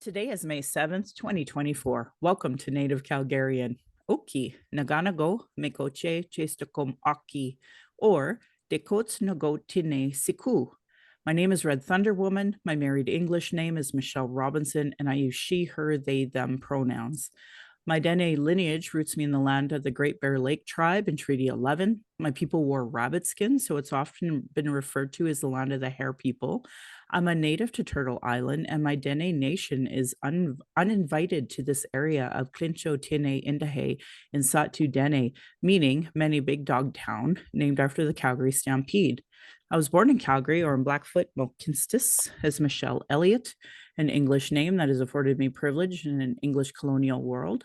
Today is May 7th, 2024. Welcome to Native Calgarian. Oki, Naganago, Mekoche, Chestakom Aki, or Dekots Nago Tine Siku. My name is Red Thunder Woman. My married English name is Michelle Robinson, and I use she, her, they, them pronouns. My Dene lineage roots me in the land of the Great Bear Lake tribe in Treaty 11. My people wore rabbit skin, so it's often been referred to as the land of the Hare people. I'm a native to Turtle Island, and my Dene Nation is uninvited to this area of Clincho Tine Indahe in Satu Dene, meaning many big dog town, named after the Calgary Stampede. I was born in Calgary, or in Blackfoot, Milkinstis, as Michelle Elliott, an English name that has afforded me privilege in an English colonial world.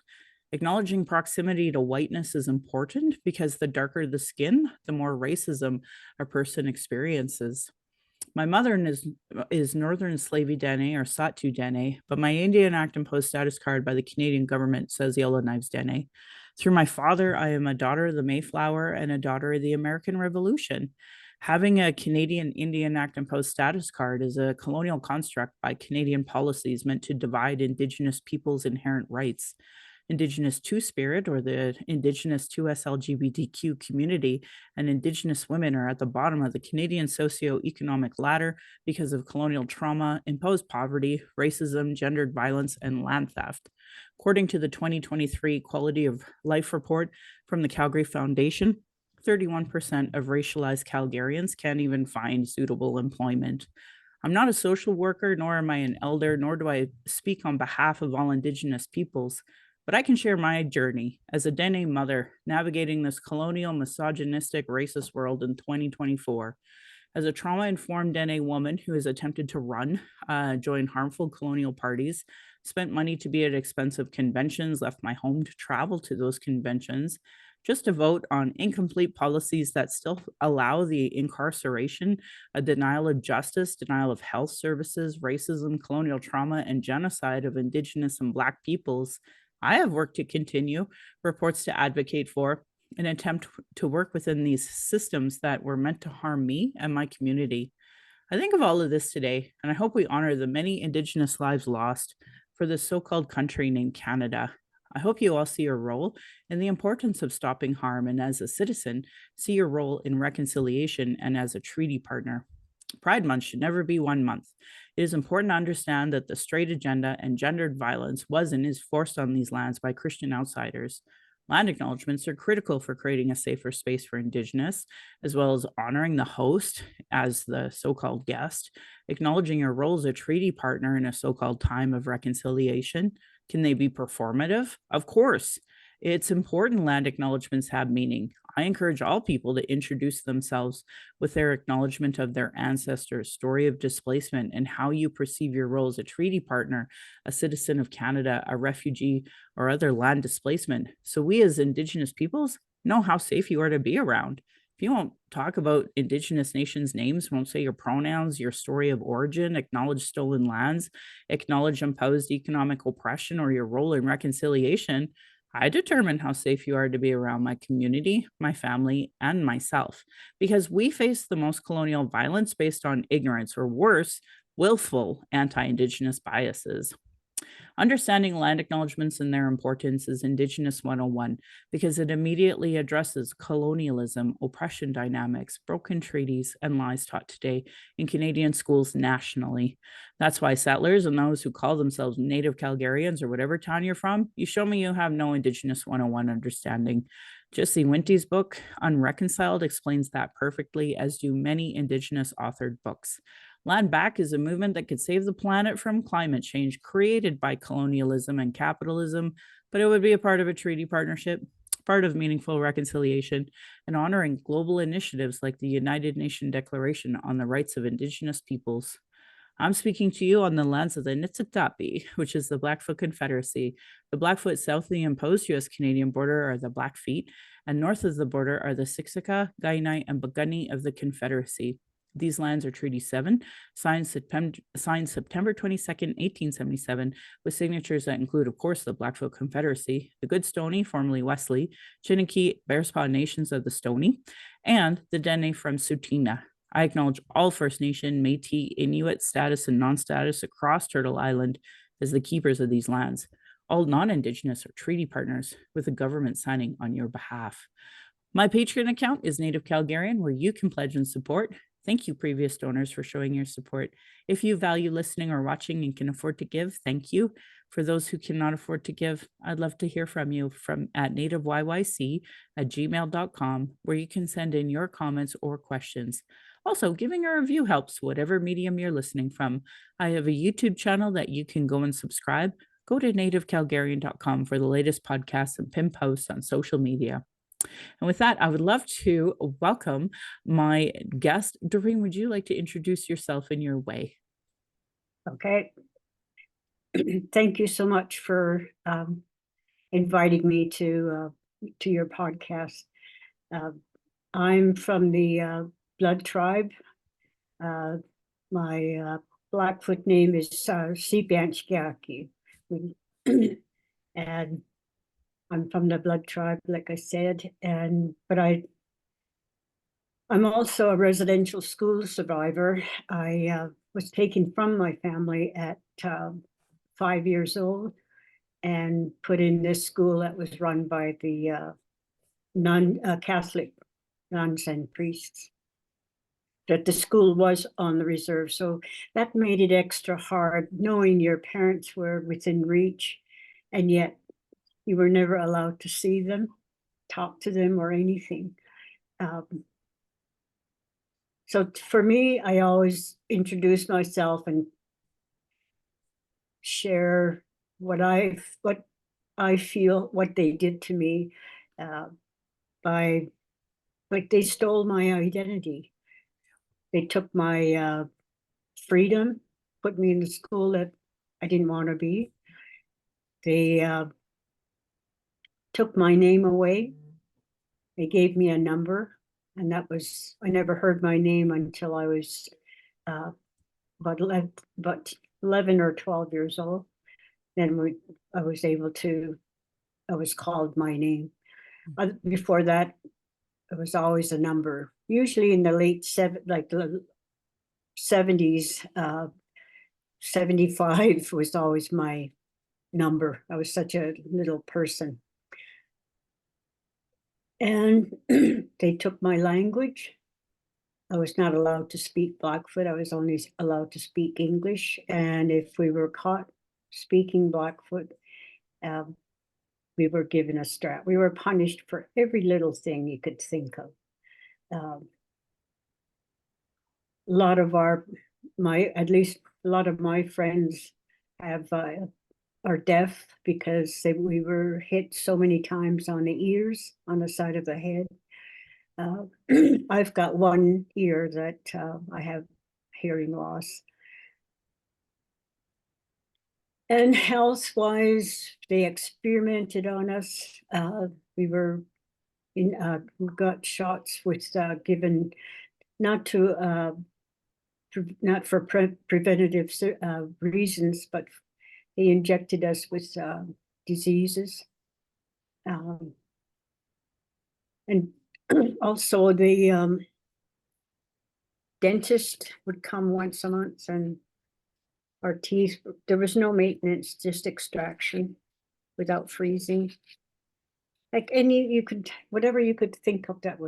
Acknowledging proximity to whiteness is important because the darker the skin, the more racism a person experiences. My mother is Northern Slavey Dene or Satu Dene, but my Indian Act and Post status card by the Canadian government says Yellowknives Dene. Through my father, I am a daughter of the Mayflower and a daughter of the American Revolution. Having a Canadian Indian Act and Post status card is a colonial construct by Canadian policies meant to divide Indigenous peoples' inherent rights. Indigenous Two-Spirit, or the Indigenous 2S LGBTQ community, and Indigenous women are at the bottom of the Canadian socioeconomic ladder because of colonial trauma, imposed poverty, racism, gendered violence, and land theft. According to the 2023 Quality of Life report from the Calgary Foundation, 31% of racialized Calgarians can't even find suitable employment. I'm not a social worker, nor am I an elder, nor do I speak on behalf of all Indigenous peoples, but I can share my journey as a Dene mother navigating this colonial, misogynistic, racist world in 2024. As a trauma-informed Dene woman who has attempted to join harmful colonial parties, spent money to be at expensive conventions, left my home to travel to those conventions, just to vote on incomplete policies that still allow the incarceration, a denial of justice, denial of health services, racism, colonial trauma, and genocide of Indigenous and Black peoples. I have work to continue, reports to advocate for, an attempt to work within these systems that were meant to harm me and my community. I think of all of this today, and I hope we honor the many Indigenous lives lost for this so-called country named Canada. I hope you all see your role in the importance of stopping harm, and as a citizen, see your role in reconciliation and as a treaty partner. Pride Month should never be 1 month. It is important to understand that the straight agenda and gendered violence was and is forced on these lands by Christian outsiders. Land acknowledgements are critical for creating a safer space for Indigenous, as well as honoring the host as the so-called guest, acknowledging your role as a treaty partner in a so-called time of reconciliation. Can they be performative? Of course. It's important land acknowledgements have meaning. I encourage all people to introduce themselves with their acknowledgement of their ancestors, story of displacement, and how you perceive your role as a treaty partner, a citizen of Canada, a refugee, or other land displacement. So we as Indigenous peoples know how safe you are to be around. If you won't talk about Indigenous nations' names, won't say your pronouns, your story of origin, acknowledge stolen lands, acknowledge imposed economic oppression, or your role in reconciliation, I determine how safe you are to be around my community, my family, and myself, because we face the most colonial violence based on ignorance, or worse, willful anti-Indigenous biases. Understanding land acknowledgements and their importance is Indigenous 101 because it immediately addresses colonialism, oppression dynamics, broken treaties, and lies taught today in Canadian schools nationally. That's why settlers and those who call themselves Native Calgarians or whatever town you're from, you show me you have no Indigenous 101 understanding. Jesse Winty's book, Unreconciled, explains that perfectly, as do many Indigenous authored books. Land Back is a movement that could save the planet from climate change created by colonialism and capitalism, but it would be a part of a treaty partnership, part of meaningful reconciliation, and honoring global initiatives like the United Nations Declaration on the Rights of Indigenous Peoples. I'm speaking to you on the lands of the Niitsitapi, which is the Blackfoot Confederacy. The Blackfoot south of the imposed U.S.-Canadian border are the Blackfeet, and north of the border are the Siksika, Kainai, and Piikani of the Confederacy. These lands are Treaty 7, signed September 22nd, 1877, with signatures that include, of course, the Blackfoot Confederacy, the Goodstoney, formerly Wesley, Chiniki, Bearspaw Nations of the Stoney, and the Dene from Tsuut'ina. I acknowledge all First Nation, Métis, Inuit status and non-status across Turtle Island, as the keepers of these lands. All non-Indigenous are treaty partners, with the government signing on your behalf. My Patreon account is Native Calgarian, where you can pledge and support. Thank you, previous donors, for showing your support. If you value listening or watching and can afford to give, thank you. For those who cannot afford to give, I'd love to hear from you at nativeyyc@gmail.com, where you can send in your comments or questions. Also, giving a review helps, whatever medium you're listening from. I have a YouTube channel that you can go and subscribe. Go to nativecalgarian.com for the latest podcasts and pin posts on social media. And with that, I would love to welcome my guest. Doreen, would you like to introduce yourself in your way? Okay. Thank you so much for inviting me to your podcast. I'm from the Blood Tribe. My Blackfoot name is Sibanchgaki. And I'm from the Blood Tribe, like I said, but I'm also a residential school survivor. I was taken from my family at 5 years old and put in this school that was run by the Catholic nuns and priests. That the school was on the reserve, so that made it extra hard, knowing your parents were within reach, and yet you were never allowed to see them, talk to them, or anything. So for me, I always introduce myself and share what I feel, what they did to me, they stole my identity. They took my freedom, put me in the school that I didn't want to be. They took my name away. They gave me a number, and I never heard my name until I was about 11 or 12 years old. Then I was called my name. Before that, it was always a number. Usually in the late 70s, 75 was always my number. I was such a little person. And they took my language. I was not allowed to speak Blackfoot. I was only allowed to speak English. And if we were caught speaking Blackfoot, we were given a strap. We were punished for every little thing you could think of. A lot of at least a lot of my friends are deaf because we were hit so many times on the ears, on the side of the head. I've got one ear that I have hearing loss. And health-wise, they experimented on us. We got shots with given not for preventative reasons, but they injected us with diseases. And also the dentist would come once a month, and our teeth, there was no maintenance, just extraction without freezing. Like whatever you could think of that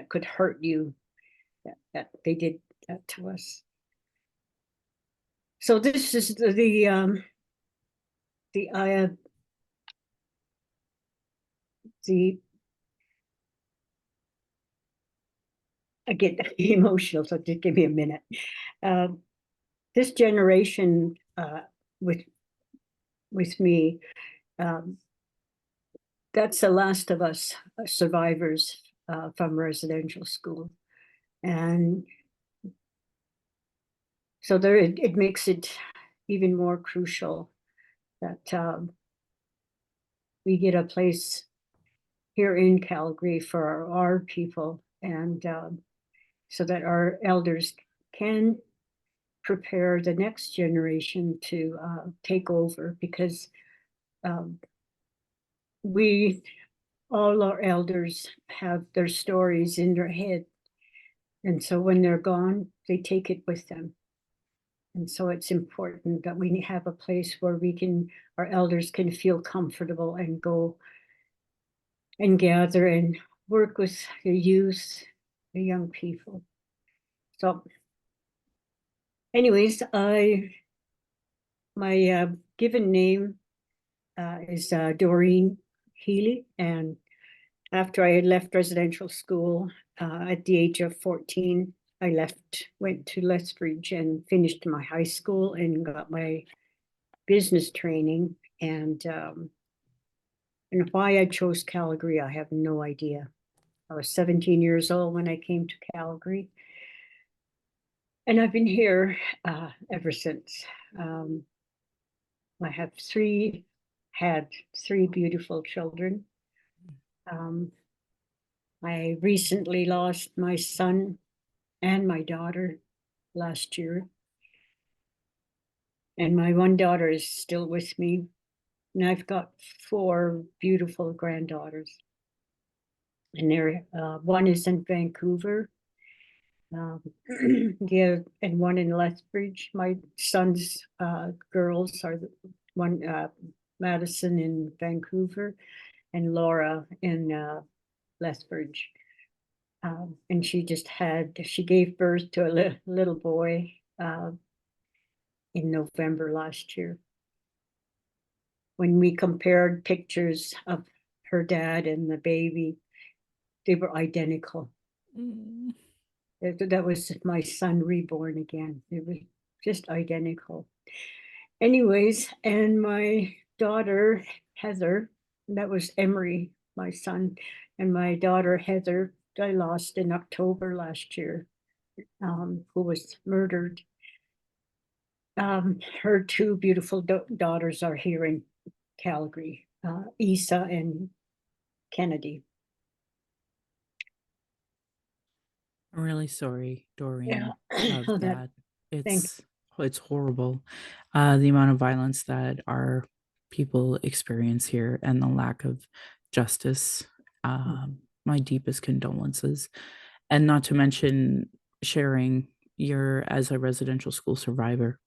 could hurt you, that they did that to us. So this is the I get emotional, so just give me a minute. This generation with me, that's the last of us survivors from residential school. And so it makes it even more crucial that we get a place here in Calgary for our people, and so that our elders can prepare the next generation to take over, because all our elders have their stories in their head, and so when they're gone, they take it with them. And so it's important that we have a place where our elders can feel comfortable and go and gather and work with the youth, the young people. So anyways, my given name is Doreen Healy. And after I had left residential school at the age of 14, I went to Lethbridge and finished my high school and got my business training. And why I chose Calgary, I have no idea. I was 17 years old when I came to Calgary. And I've been here ever since. I had three beautiful children. I recently lost my son and my daughter last year. And my one daughter is still with me. And I've got 4 beautiful granddaughters. And one is in Vancouver. Yeah, and one in Lethbridge. My son's girls are one Madison in Vancouver and Laura in Lethbridge. And she gave birth to a little boy in November last year. When we compared pictures of her dad and the baby, they were identical. Mm. That was my son reborn again. It was just identical. Anyways, and my daughter, Heather, that was Emery, my son, and my daughter, Heather, I lost in October last year, who was murdered. Her 2 beautiful daughters are here in Calgary, Isa and Kennedy. I'm really sorry, Doreen, of Oh, that. thank It's horrible, the amount of violence that our people experience here and the lack of justice. you. My deepest condolences, and not to mention sharing your as a residential school survivor.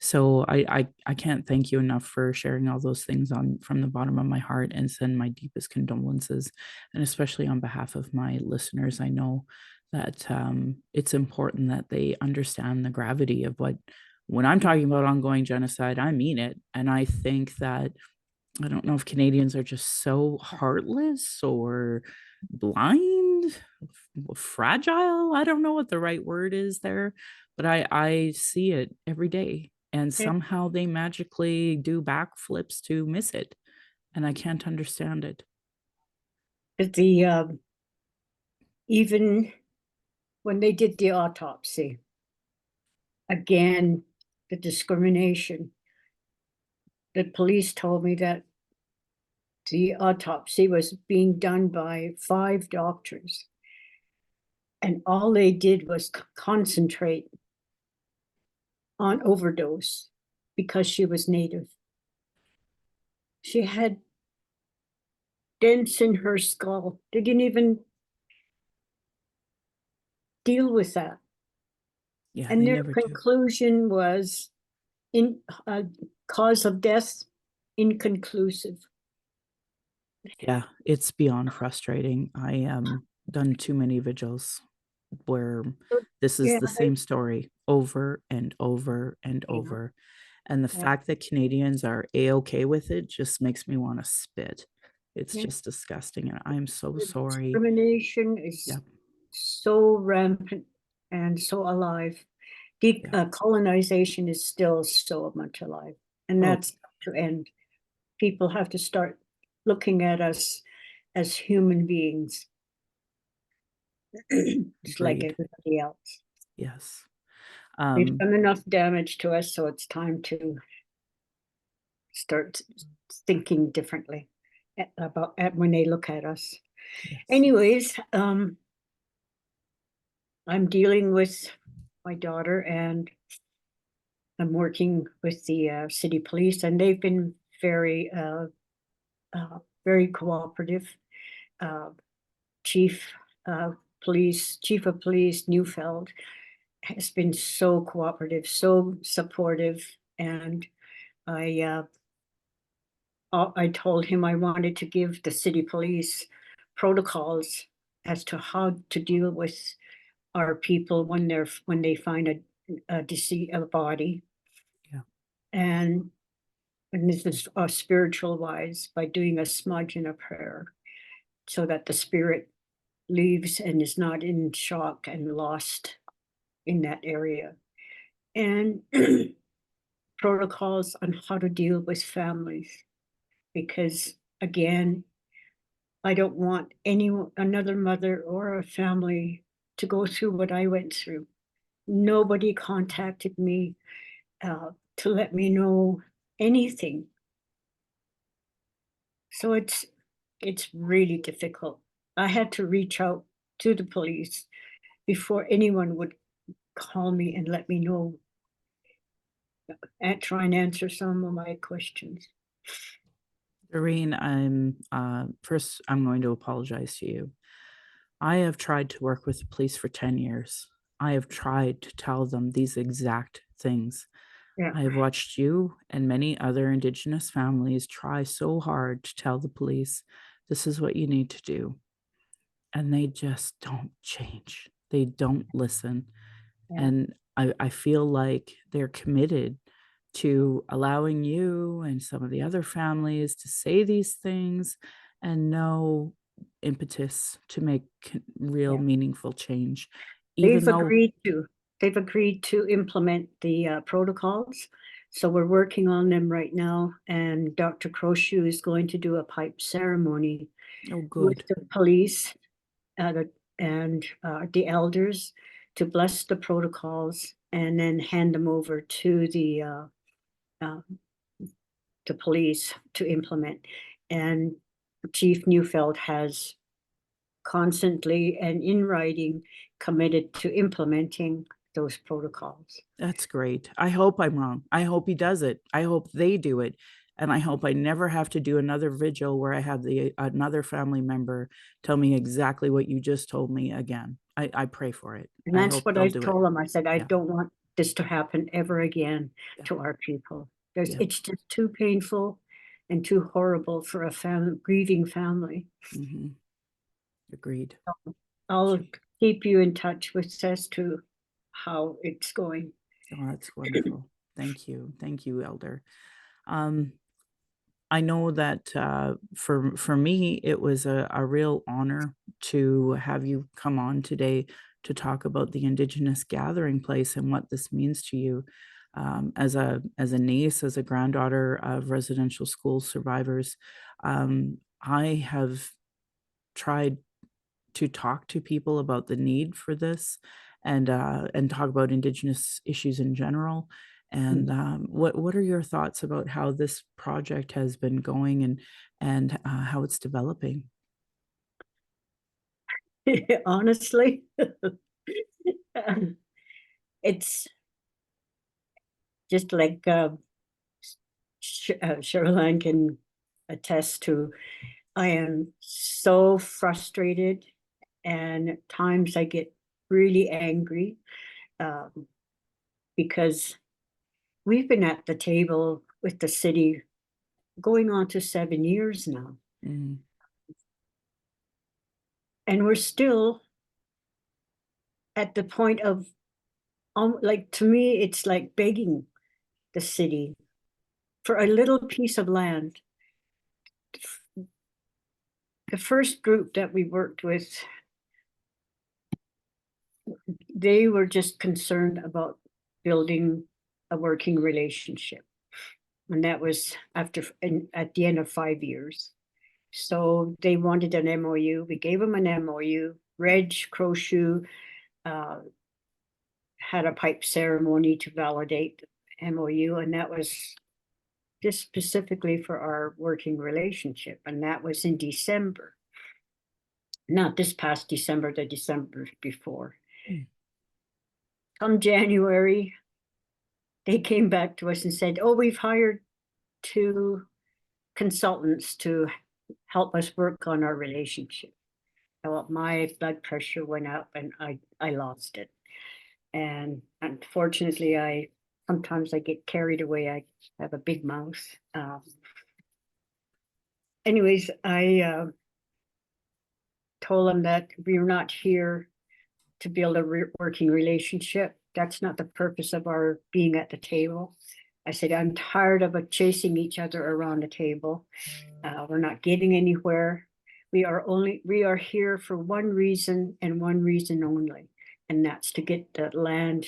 So I can't thank you enough for sharing all those things on from the bottom of my heart, and send my deepest condolences, and especially on behalf of my listeners. I know that it's important that they understand the gravity of when I'm talking about ongoing genocide, I mean it. And I think that I don't know if Canadians are just so heartless or blind, fragile. I don't know what the right word is there, but I see it every day. And somehow they magically do backflips to miss it. And I can't understand it. Even when they did the autopsy, again, the discrimination. The police told me that the autopsy was being done by 5 doctors, and all they did was concentrate on overdose because she was Native. She had dents in her skull. They didn't even deal with that. Yeah, And they their never do. conclusion was cause of death inconclusive. Yeah, it's beyond frustrating. I done too many vigils where this is Yeah, the same story over and over and over. And the yeah, fact that Canadians are a-okay with it just makes me want to spit. It's yeah. just disgusting. And I'm so The sorry. discrimination is Yep. so rampant and so alive. Yeah. Colonization is still so much alive, and Oh, that's to end. People have to start looking at us as human beings, just like agreed. everybody else. Yes. They've done enough damage to us, so it's time to start thinking differently about when they look at us. yes. Anyways, I'm dealing with my daughter, and I'm working with the city police, and they've been very, very cooperative. Uh, Chief Chief of Police Neufeld has been so cooperative, so supportive, and I I told him I wanted to give the city police protocols as to how to deal with our people when they find a body, Yeah. and this is spiritual wise, by doing a smudge and a prayer so that the spirit leaves and is not in shock and lost in that area, and protocols on how to deal with families, because again, I don't want another mother or a family to go through what I went through. Nobody contacted me to let me know anything. So it's really difficult. I had to reach out to the police before anyone would call me and let me know and try and answer some of my questions. Doreen, I'm going to apologize to you. I have tried to work with the police for 10 years. I have tried to tell them these exact things. Yeah. I have watched you and many other Indigenous families try so hard to tell the police, this is what you need to do. And they just don't change. They don't listen. Yeah. And I feel like they're committed to allowing you and some of the other families to say these things and no impetus to make real Yeah. meaningful change, They've even though, agreed to, they've agreed to implement the protocols. So we're working on them right now, and Dr. Croshoe is going to do a pipe ceremony oh, with good. the police and the elders to bless the protocols and then hand them over to uh, the police to implement. And Chief Neufeld has constantly and in writing committed to implementing those protocols. That's great. I hope I'm wrong. I hope he does it. I hope they do it. And I hope I never have to do another vigil where I have another family member tell me exactly what you just told me again. I pray for it. And I that's hope what they'll I do it. told them. I said, I Yeah. don't want this to happen ever again Yeah. to our people. Yeah. It's just too painful and too horrible for a grieving family. Mm-hmm. Agreed. I'll Gee. keep you in touch with as to how it's going. Oh, that's wonderful. Thank you. Thank you, Elder. Um, I know that for me, it was a real honor to have you come on today to talk about the Indigenous Gathering Place and what this means to you. As a niece, as a granddaughter of residential school survivors, I have tried to talk to people about the need for this and talk about Indigenous issues in general. And what are your thoughts about how this project has been going and how it's developing? Honestly, it's just like Sheryl-Ann can attest to. I am so frustrated, and at times I get really angry um, because we've been at the table with the city going on to 7 years now, Mm, and we're still at the point of, like, to me, it's like begging the city for a little piece of land. The first group that we worked with, they were just concerned about building a working relationship. And that was at the end of 5 years. So they wanted an MOU. We gave them an MOU. Reg Croshoe had a pipe ceremony to validate the MOU, and that was just specifically for our working relationship. And that was in December. Not this past December, the December before. mm. Come January, they came back to us and said, oh, we've hired 2 consultants to help us work on our relationship. Well, my blood pressure went up and I lost it. And unfortunately, sometimes I get carried away. I have a big mouth. Anyways, I told them that we're not here to build a working relationship. That's not the purpose of our being at the table. I said, I'm tired of chasing each other around the table. We're not getting anywhere. We are here for one reason and one reason only, and that's to get the land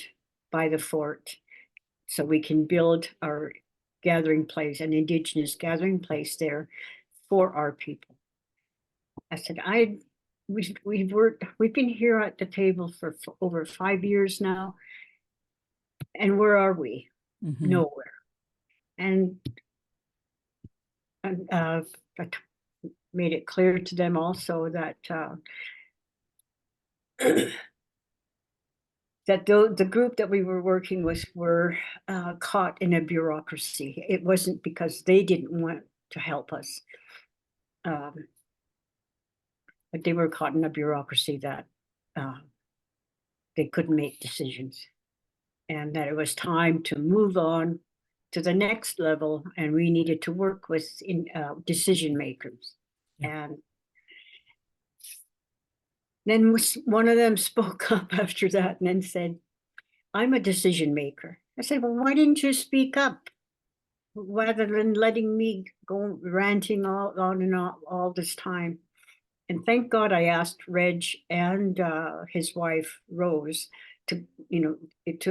by the fort so we can build our gathering place, an Indigenous gathering place there for our people. I said, we've been here at the table for over 5 years now, and where are we? Mhm. Nowhere. And I made it clear to them also that that the group that we were working with were caught in a bureaucracy. It wasn't because they didn't want to help us, but they were caught in a bureaucracy that they couldn't make decisions, and that it was time to move on to the next level, and we needed to work with decision makers. Yeah. And then one of them spoke up after that and then said, I'm a decision maker. I said, well, why didn't you speak up rather than letting me go ranting on and on all this time? And thank God I asked Reg and his wife, Rose, to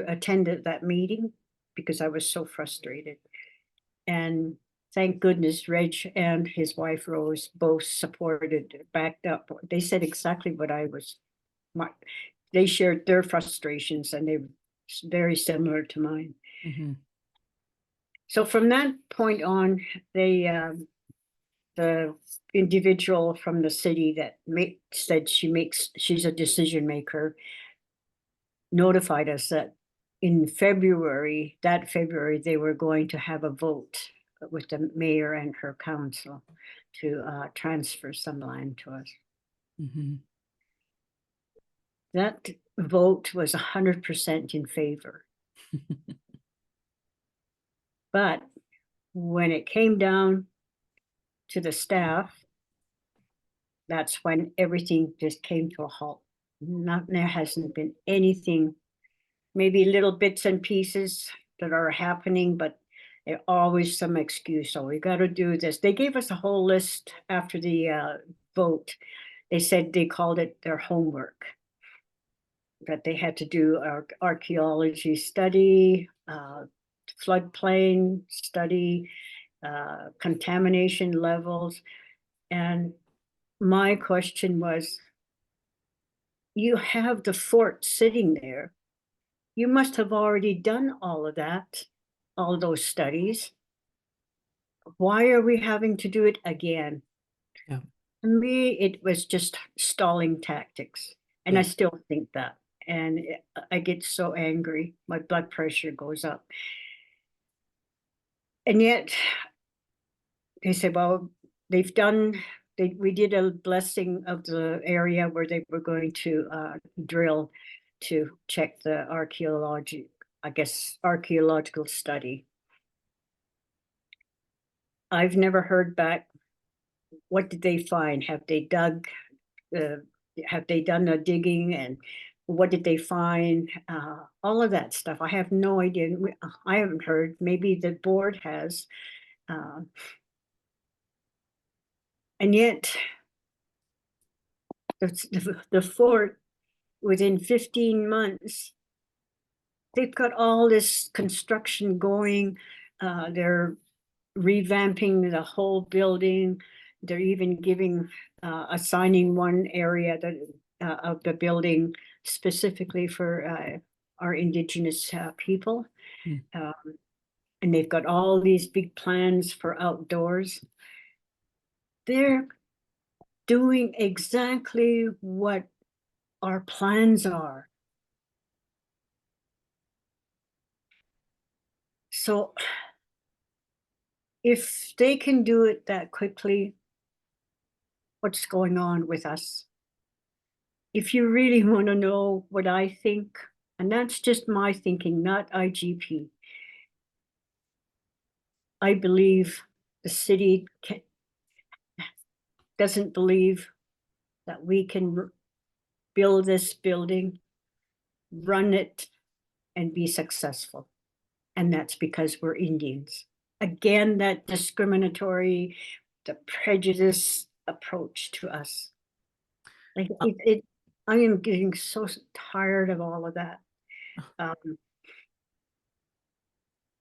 attend that meeting because I was so frustrated. And thank goodness Reg and his wife, Rose, both supported, backed up. They said exactly what they shared their frustrations, and they were very similar to mine. Mhm. So from that point on, the individual from the city that said she's a decision maker notified us that in February, they were going to have a vote with the mayor and her council to transfer some land to us. Mhm. That vote was 100% in favor. But when it came down to the staff, that's when everything just came to a halt. There hasn't been anything, maybe little bits and pieces that are happening, but there's always some excuse. So we got to do this. They gave us a whole list after the vote. They said they called it their homework, that they had to do our archaeology study, floodplain study, contamination levels. And my question was, you have the fort sitting there. You must have already done all of that, all those studies. Why are we having to do it again? Yeah. To me, it was just stalling tactics. And Yeah. I still think that. And I get so angry. My blood pressure goes up. And yet they said, well, we did a blessing of the area where they were going to drill to check the archaeological study. I've never heard back. What did they find? Have they done the digging, and what did they find? All of that stuff. I have no idea. I haven't heard. Maybe the board has. And yet the fort, within 15 months, they've got all this construction going. They're revamping the whole building. They're even assigning one area of the building specifically for our Indigenous people. Mm. And they've got all these big plans for outdoors. They're doing exactly what our plans are. So if they can do it that quickly, what's going on with us? If you really want to know what I think, And that's just my thinking, not IGP. I believe the city doesn't believe that we can build this building, run it, and be successful. And that's because we're Indians. Again, that discriminatory, the prejudice approach to us. Like I am getting so tired of all of that.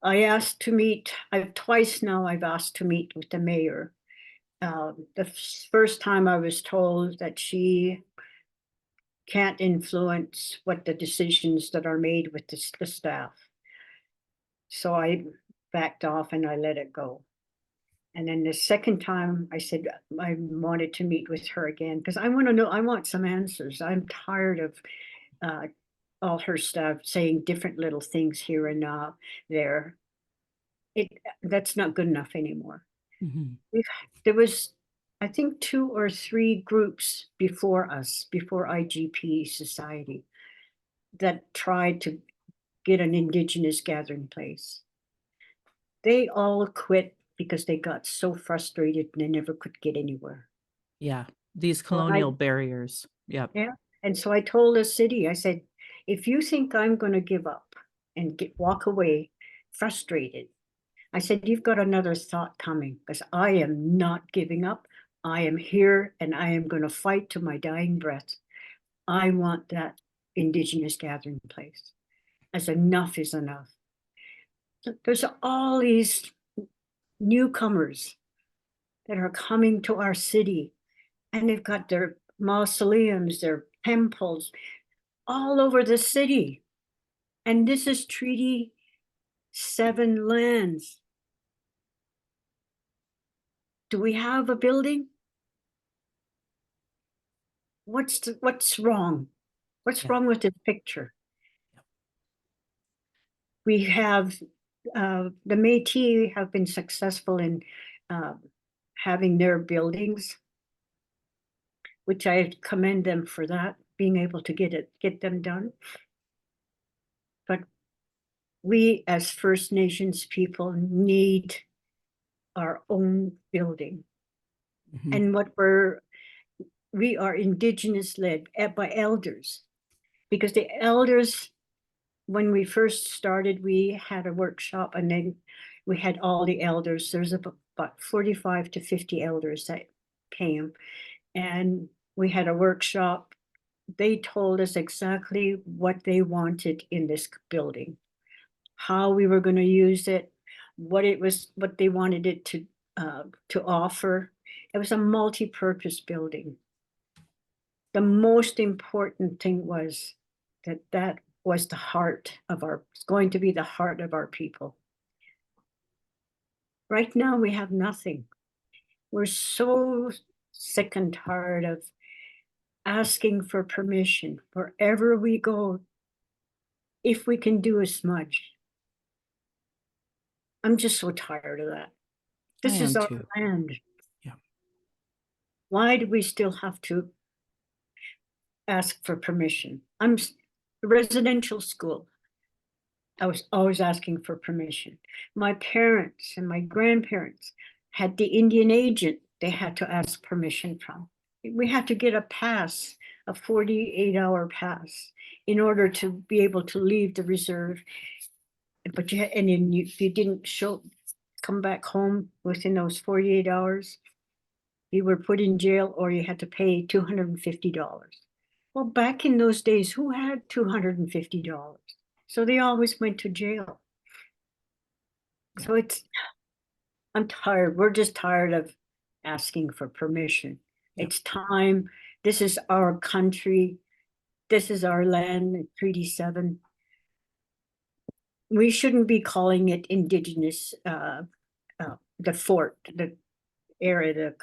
I asked to meet, twice now I've asked to meet with the mayor. The first time I was told that she can't influence what the decisions that are made with the staff. So I backed off and I let it go. And then the second time I said I wanted to meet with her again because I want to know, I want some answers. I'm tired of all her staff saying different little things here and there. That's not good enough anymore. Mm-hmm. There was, I think, 2 or 3 groups before us, before IGP Society, that tried to get an Indigenous gathering place. They all quit because they got so frustrated and they never could get anywhere. Yeah, these So colonial barriers. Yep. Yeah. And so I told the city, I said, if you think I'm going to give up and walk away frustrated, I said, you've got another thought coming because I am not giving up. I am here and I am going to fight to my dying breath. I want that Indigenous gathering place, as enough is enough. There's all these newcomers that are coming to our city, and they've got their mausoleums, their temples all over the city. And this is Treaty 7 lands. Do we have a building? What's wrong? What's wrong with this picture? We have the Métis have been successful in having their buildings, which I commend them for that, being able to get them done. But we as First Nations people need our own building. Mm-hmm. And we are Indigenous led by elders, because the elders, when we first started, we had a workshop and then we had all the elders. There's about 45 to 50 elders that came, and we had a workshop. They told us exactly what they wanted in this building, how we were going to use it, what they wanted it to offer. It was a multi-purpose building. The most important thing was that was the heart of it's going to be the heart of our people. Right now we have nothing. We're so sick and tired of asking for permission wherever we go, if we can do a smudge. I'm just so tired of that. This is our land. Yeah. Why do we still have to ask for permission? I'm a residential school. I was always asking for permission. My parents and my grandparents had the Indian agent they had to ask permission from. We had to get a pass, a 48-hour pass, in order to be able to leave the reserve. But if you didn't come back home within those 48 hours, you were put in jail or you had to pay $250. Well, back in those days, who had $250? So they always went to jail. Yeah. So I'm tired. We're just tired of asking for permission. Yeah. It's time. This is our country. This is our land, Treaty 7. We shouldn't be calling it Indigenous, the fort, the area,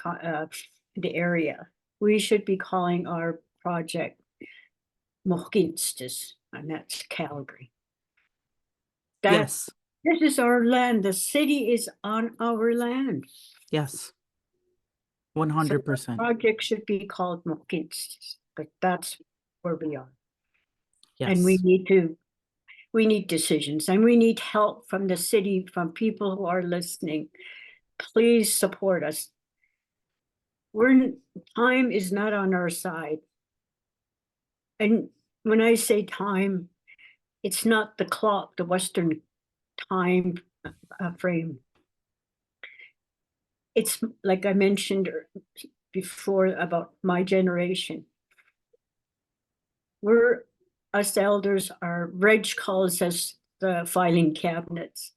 the area. We should be calling our project Mohkinstis, and that's Calgary. Yes. This is our land. The city is on our land. Yes. 100%. So the project should be called Mohkinstis, but that's where we are. Yes. And we need to we need decisions, and we need help from the city, from people who are listening. Please support us. Time is not on our side. And when I say time, it's not the clock, the Western time frame. It's like I mentioned before about my generation. Us elders, our reg calls us the filing cabinets.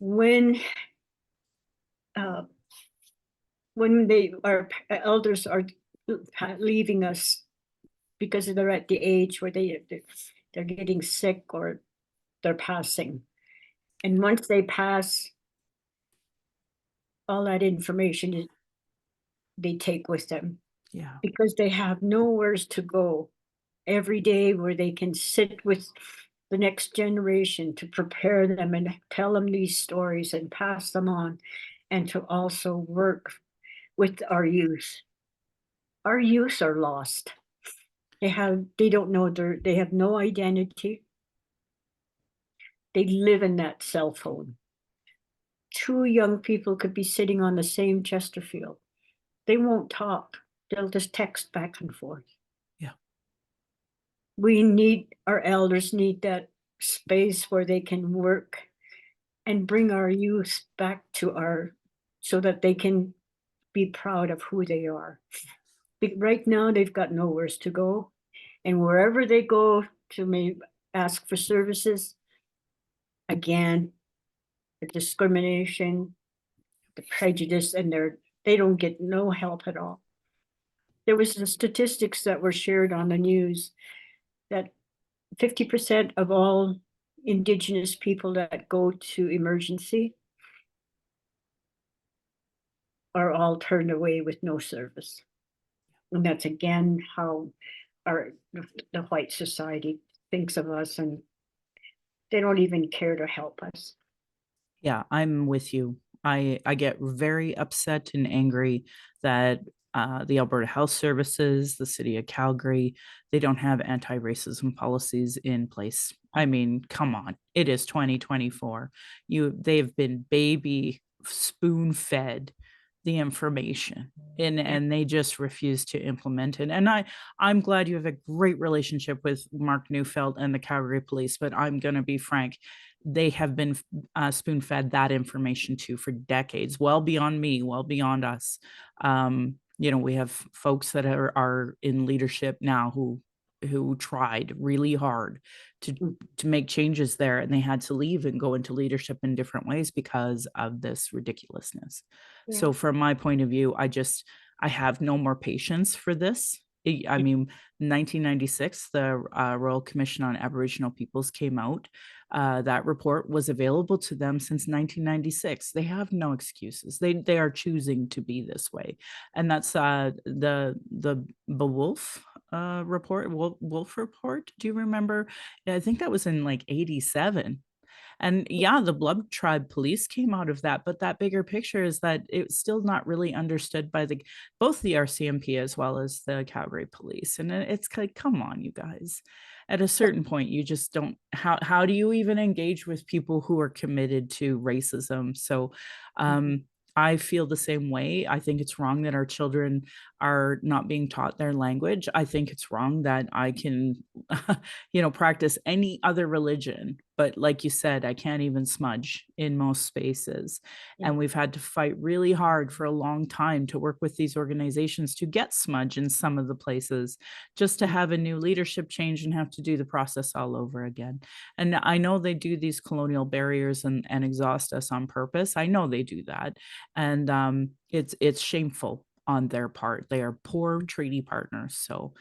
When our elders are leaving us because they're at the age where they're getting sick or they're passing. And once they pass, all that information they take with them. Yeah. Because they have nowhere to go every day where they can sit with the next generation to prepare them and tell them these stories and pass them on, and to also work with our youth. Our youth are lost. They don't know they have no identity. They live in that cell phone. Two young people could be sitting on the same Chesterfield. They won't talk. They'll just text back and forth. Yeah. Our elders need that space where they can work and bring our youth back so that they can be proud of who they are. Right now, they've got nowhere to go. And wherever they go to ask for services, again, the discrimination, the prejudice, and they don't get no help at all. There was the statistics that were shared on the news that 50% of all Indigenous people that go to emergency are all turned away with no service. And that's again how the white society thinks of us, and they don't even care to help us. Yeah, I'm with you. I get very upset and angry that the Alberta Health Services, the city of Calgary, they don't have anti-racism policies in place. I mean, come on, it is 2024. They've been baby spoon-fed the information, and they just refuse to implement it. And I'm glad you have a great relationship with Mark Neufeld and the Calgary Police, but I'm going to be frank, they have been spoon-fed that information too for decades, well beyond me, well beyond us. We have folks that are in leadership now who tried really hard to make changes there, and they had to leave and go into leadership in different ways because of this ridiculousness. Yeah. So from my point of view, I have no more patience for this. I mean, 1996, the Royal Commission on Aboriginal Peoples came out. That report was available to them since 1996. They have no excuses. They are choosing to be this way, and that's the Wolf report. Wolf report. Do you remember? I think that was in like 87. And yeah, the Blood Tribe Police came out of that, but that bigger picture is that it's still not really understood by both the RCMP as well as the Calgary Police. And it's like, come on, you guys. At a certain point, you just don't. How do you even engage with people who are committed to racism? So, I feel the same way. I think it's wrong that our children are not being taught their language. I think it's wrong that I can, practice any other religion. But like you said, I can't even smudge in most spaces. Yeah. And we've had to fight really hard for a long time to work with these organizations to get smudge in some of the places, just to have a new leadership change and have to do the process all over again. And I know they do these colonial barriers and exhaust us on purpose. I know they do that. And it's shameful on their part. They are poor treaty partners. So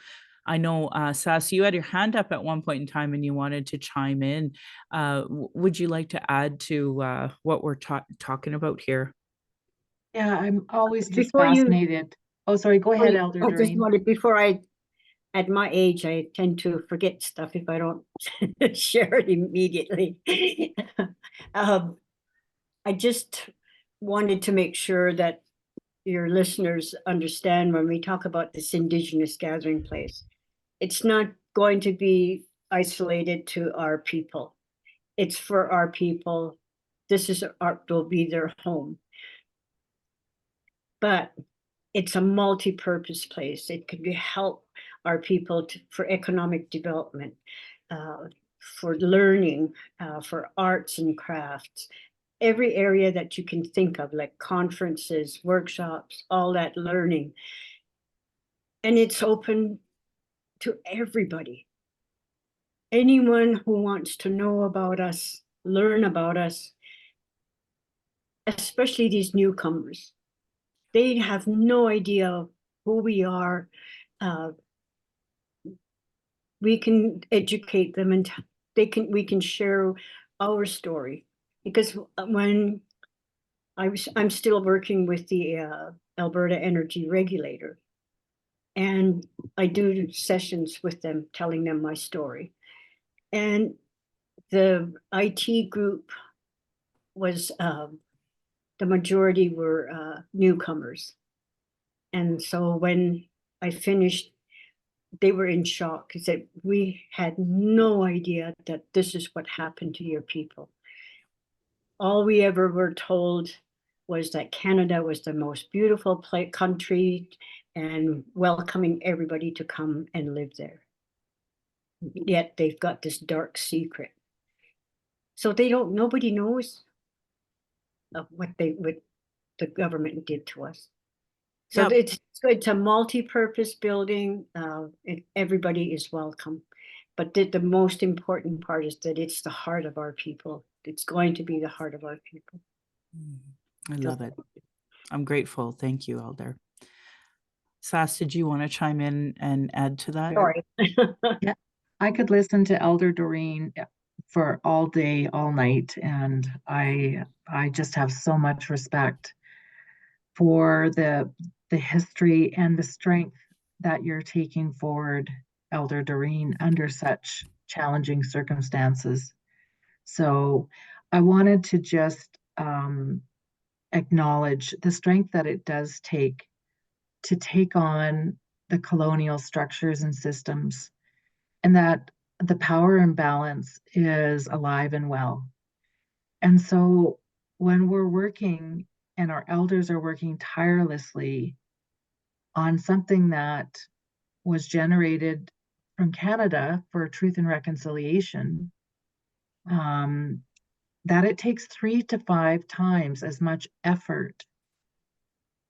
I know, Sass, you had your hand up at one point in time and you wanted to chime in. Would you like to add to what we're talking about here? Yeah, I'm always just fascinated. Oh, sorry, go ahead, Elder Doreen. I just wanted, at my age, I tend to forget stuff if I don't share it immediately. I just wanted to make sure that your listeners understand when we talk about this Indigenous Gathering Place, it's not going to be isolated to our people. It's for our people. This is will be their home. But it's a multi-purpose place. It could help our people for economic development, for learning, for arts and crafts, every area that you can think of, like conferences, workshops, all that learning. And it's open to everybody. Anyone who wants to know about us, learn about us, especially these newcomers. They have no idea who we are. We can educate them, and we can share our story. Because when I'm still working with the Alberta Energy Regulator, and I do sessions with them, telling them my story. And the IT group was, the majority were newcomers. And so when I finished, they were in shock because we had no idea that this is what happened to your people. All we ever were told was that Canada was the most beautiful country and welcoming everybody to come and live there. Yet they've got this dark secret. So nobody knows of what the government did to us. So Yep. it's a multi-purpose building. Everybody is welcome. But the most important part is that it's the heart of our people. It's going to be the heart of our people. I love it. I'm grateful. Thank you, Elder. Sass, did you want to chime in and add to that? Sorry. Yeah, I could listen to Elder Doreen for all day, all night, and I just have so much respect for the history and the strength that you're taking forward, Elder Doreen, under such challenging circumstances. So I wanted to just acknowledge the strength that it does take to take on the colonial structures and systems, and that the power imbalance is alive and well. And so when we're working and our elders are working tirelessly on something that was generated from Canada for truth and reconciliation, that it takes 3 to 5 times as much effort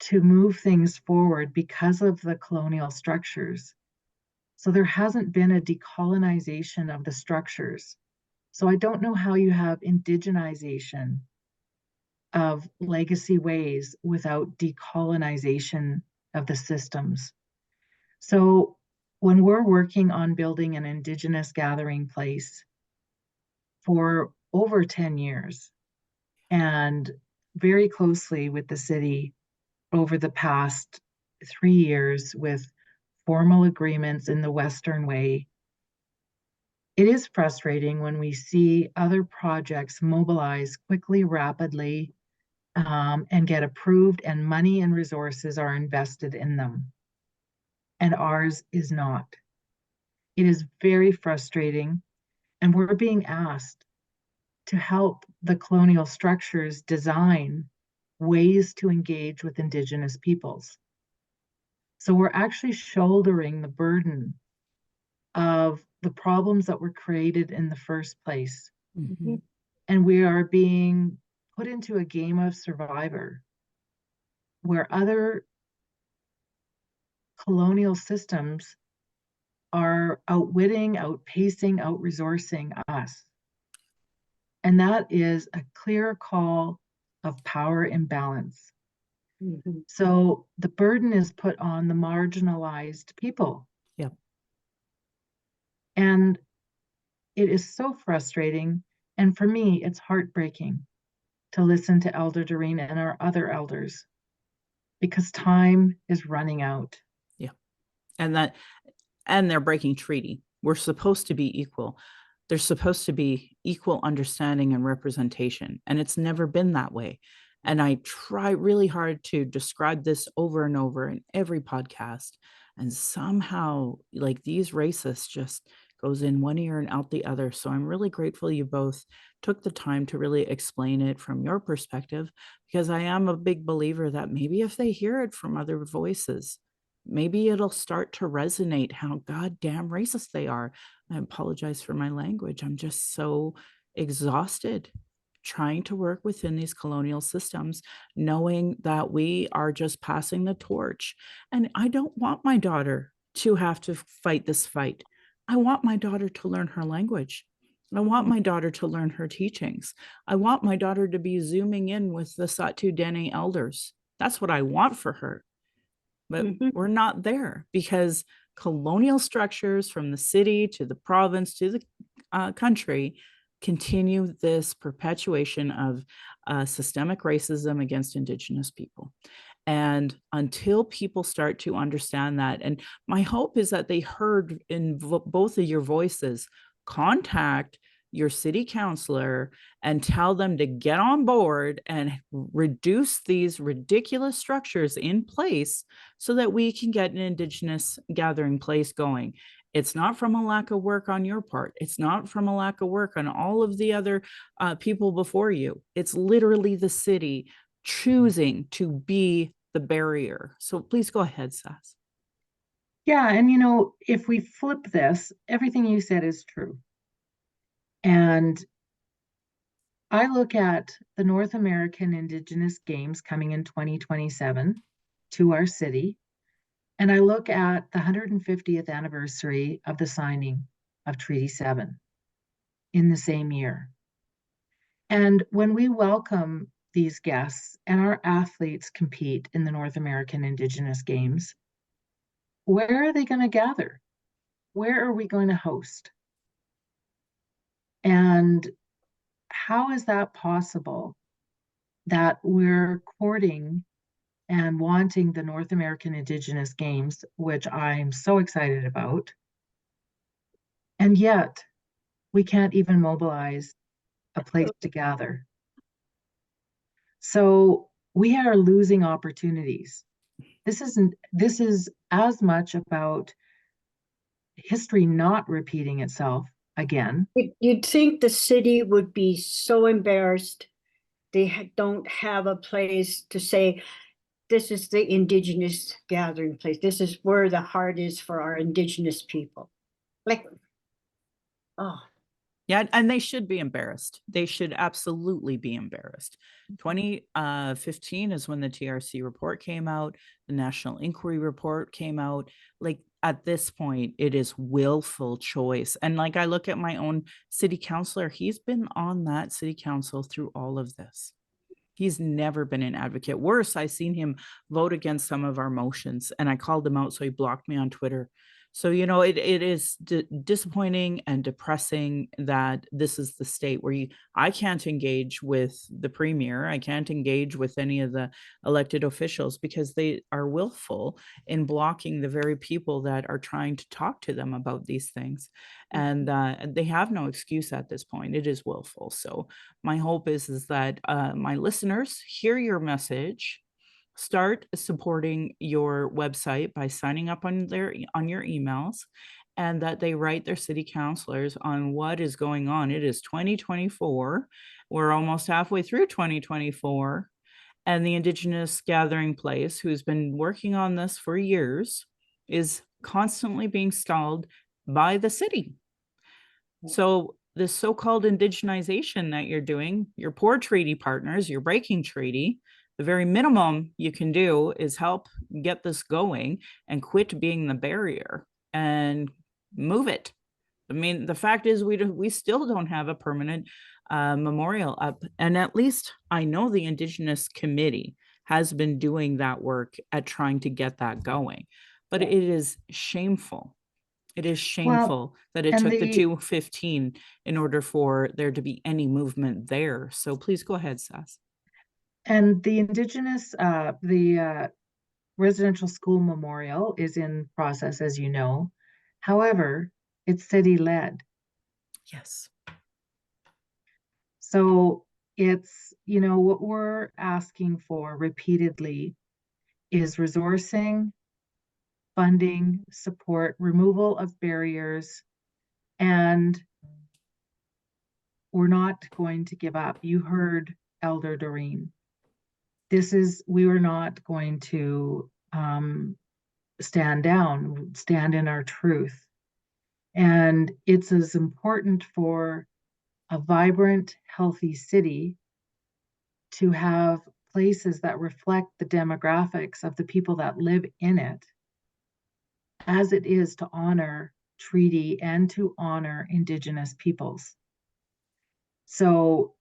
to move things forward because of the colonial structures. So there hasn't been a decolonization of the structures. So I don't know how you have indigenization of legacy ways without decolonization of the systems. So when we're working on building an Indigenous gathering place for over 10 years and very closely with the city over the past 3 years with formal agreements in the Western Way, it is frustrating when we see other projects mobilize quickly, rapidly, and get approved, and money and resources are invested in them. And ours is not. It is very frustrating, and we're being asked to help the colonial structures design ways to engage with Indigenous peoples. So we're actually shouldering the burden of the problems that were created in the first place. Mm-hmm. And we are being put into a game of survivor where other colonial systems are outwitting, outpacing, outresourcing us. And that is a clear call of power imbalance. Mm-hmm. So the burden is put on the marginalized people. Yeah. And it is so frustrating. And for me, it's heartbreaking to listen to Elder Doreen and our other elders because time is running out. Yeah. And they're breaking treaty. We're supposed to be equal. There's supposed to be equal understanding and representation, and it's never been that way. And I try really hard to describe this over and over in every podcast. And somehow, like, these racists just goes in one ear and out the other. So I'm really grateful you both took the time to really explain it from your perspective, because I am a big believer that maybe if they hear it from other voices, maybe it'll start to resonate how goddamn racist they are. I apologize for my language. I'm just so exhausted trying to work within these colonial systems, knowing that we are just passing the torch. And I don't want my daughter to have to fight this fight. I want my daughter to learn her language. I want my daughter to learn her teachings. I want my daughter to be zooming in with the Satu Dene elders. That's what I want for her. But we're not there because colonial structures from the city to the province to the country continue this perpetuation of systemic racism against Indigenous people. And until people start to understand that, and my hope is that they heard in both of your voices, contact your city councilor and tell them to get on board and reduce these ridiculous structures in place so that we can get an Indigenous gathering place going. It's not from a lack of work on your part. It's not from a lack of work on all of the other people before you. It's literally the city choosing to be the barrier. So please go ahead, Sass. Yeah, and if we flip this, everything you said is true. And I look at the North American Indigenous Games coming in 2027 to our city, and I look at the 150th anniversary of the signing of Treaty 7 in the same year. And when we welcome these guests and our athletes compete in the North American Indigenous Games, where are they going to gather? Where are we going to host? And how is that possible that we're courting and wanting the North American Indigenous Games, which I'm so excited about, and yet we can't even mobilize a place to gather? So we are losing opportunities. This is as much about history not repeating itself again. You'd think the city would be so embarrassed. They don't have a place to say, this is the Indigenous gathering place. This is where the heart is for our Indigenous people. Like, oh. Yeah, and they should be embarrassed. They should absolutely be embarrassed. 2015 is when the TRC report came out, the National Inquiry report came out. Like at this point, it is willful choice. And like I look at my own city councilor, he's been on that city council through all of this. He's never been an advocate. Worse, I seen him vote against some of our motions and I called him out, so he blocked me on Twitter. So, it is disappointing and depressing that this is the state where I can't engage with the premier. I can't engage with any of the elected officials because they are willful in blocking the very people that are trying to talk to them about these things. And they have no excuse at this point. It is willful. So my hope is that my listeners hear your message. Start supporting your website by signing up on your emails, and that they write their city councilors on what is going on. It is 2024. We're almost halfway through 2024. And the Indigenous Gathering Place, who's been working on this for years, is constantly being stalled by the city. So this so-called indigenization that you're doing, your poor treaty partners, you're breaking treaty. The very minimum you can do is help get this going and quit being the barrier and move it. I mean, the fact is we still don't have a permanent memorial up. And at least I know the Indigenous Committee has been doing that work at trying to get that going. But it is shameful. It is shameful that it took the 215 in order for there to be any movement there. So please go ahead, Sass. And the Indigenous, the residential school memorial is in process, as you know. However, it's city-led. Yes. So it's, what we're asking for repeatedly is resourcing, funding, support, removal of barriers, And we're not going to give up. You heard Elder Doreen. We were not going to stand down, stand in our truth. And it's as important for a vibrant, healthy city to have places that reflect the demographics of the people that live in it, as it is to honor treaty and to honor Indigenous peoples. So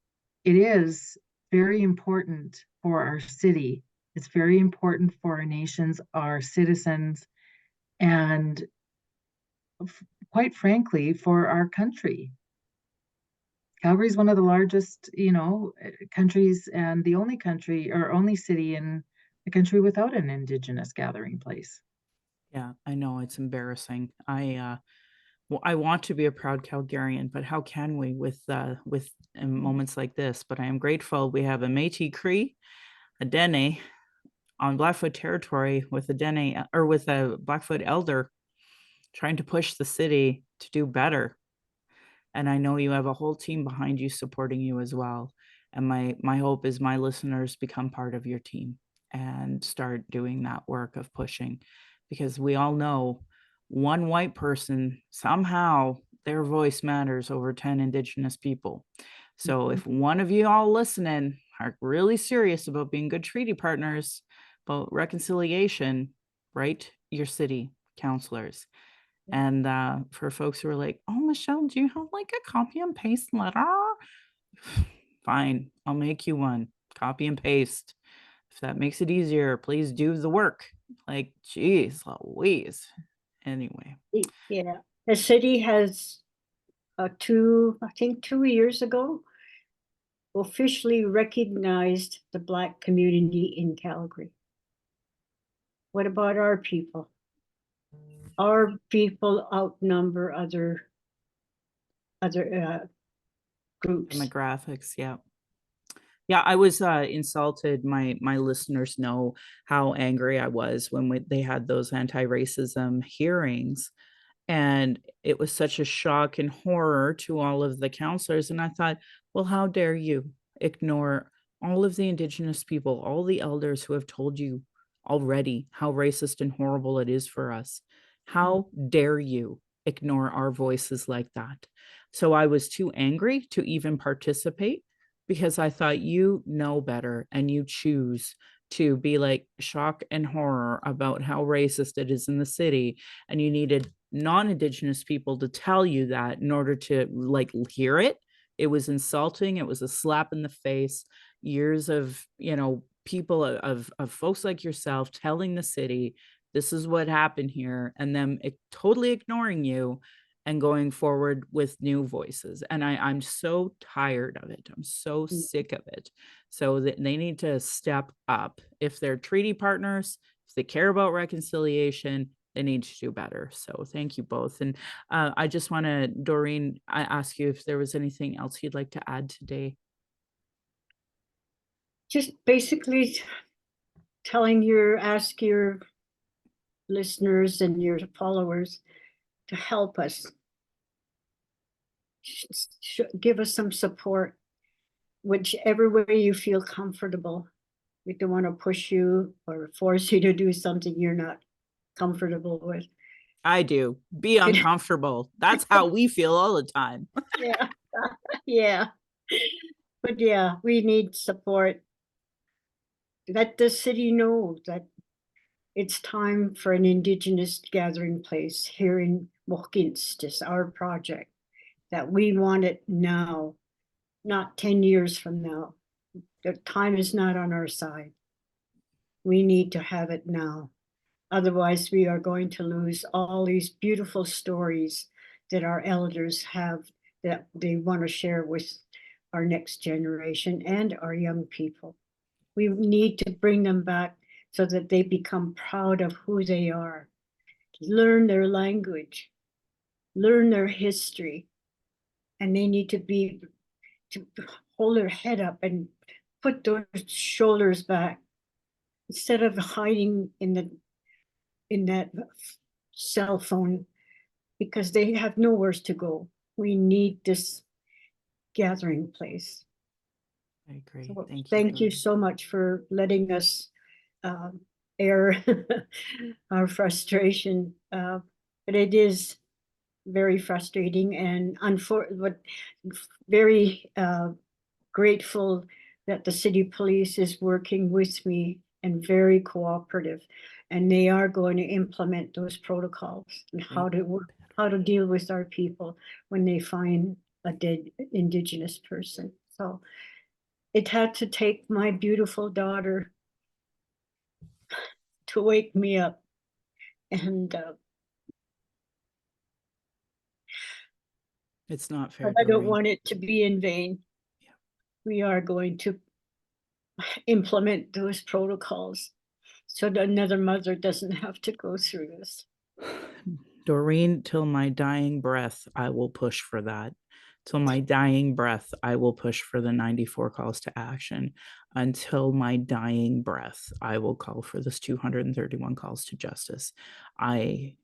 it is very important for our city. It's very important for our nations, our citizens, and quite frankly, for our country. Calgary is one of the largest, countries, and the only country or only city in the country without an Indigenous gathering place. Yeah, I know it's embarrassing. I want to be a proud Calgarian, but how can we with moments like this? But I am grateful we have a Metis Cree, a Dene on Blackfoot territory with a Dene or with a Blackfoot elder trying to push the city to do better. And I know you have a whole team behind you supporting you as well. And my hope is my listeners become part of your team and start doing that work of pushing, because we all know one white person, somehow their voice matters over 10 Indigenous people. So if one of you all listening are really serious about being good treaty partners, about reconciliation, write your city councilors. And for folks who are like, oh, Michelle, do you have like a copy and paste letter? Fine, I'll make you one. Copy and paste. If that makes it easier, please do the work. Like, geez, Louise. Anyway. Yeah, the city has I think 2 years ago, officially recognized the Black community in Calgary. What about our people? Our people outnumber other groups. Demographics, yeah. Yeah, I was insulted. My listeners know how angry I was when they had those anti-racism hearings. And it was such a shock and horror to all of the counselors. And I thought, well, how dare you ignore all of the Indigenous people, all the elders who have told you already how racist and horrible it is for us. How dare you ignore our voices like that? So I was too angry to even participate, because I thought, you know better, and you choose to be like shock and horror about how racist it is in the city. And you needed non-Indigenous people to tell you that in order to like hear it. It was insulting. It was a slap in the face. Years of, people of folks like yourself telling the city, this is what happened here, and them totally ignoring you and going forward with new voices. And I'm so tired of it. I'm so sick of it. So they need to step up. If they're treaty partners, if they care about reconciliation, they need to do better. So thank you both. And I just want to, Doreen, I ask you if there was anything else you'd like to add today. Just basically ask your listeners and your followers to help us. Give us some support, whichever way you feel comfortable. We don't want to push you or force you to do something you're not comfortable with. I do. Be uncomfortable. That's how we feel all the time. Yeah. Yeah. But yeah, we need support. Let the city know that it's time for an Indigenous gathering place here in Mohkinstsis, our project, that we want it now, not 10 years from now. The time is not on our side. We need to have it now. Otherwise, we are going to lose all these beautiful stories that our elders have, that they want to share with our next generation and our young people. We need to bring them back so that they become proud of who they are, learn their language, learn their history, and they need to hold their head up and put those shoulders back instead of hiding in that cell phone because they have nowhere to go. We need this gathering place. I agree. So Thank you. thank you Doreen. so much for letting us air our frustration. But it is very frustrating and very grateful that the city police is working with me and very cooperative. And they are going to implement those protocols and how to work, how to deal with our people when they find a dead Indigenous person. So it had to take my beautiful daughter to wake me up. And It's not fair, but I don't Doreen. want it to be in vain. Yeah. We are going to implement those protocols so that another mother doesn't have to go through this. Doreen, till my dying breath, I will push for that. Till my dying breath, I will push for the 94 calls to action. Until my dying breath, I will call for this 231 calls to justice. I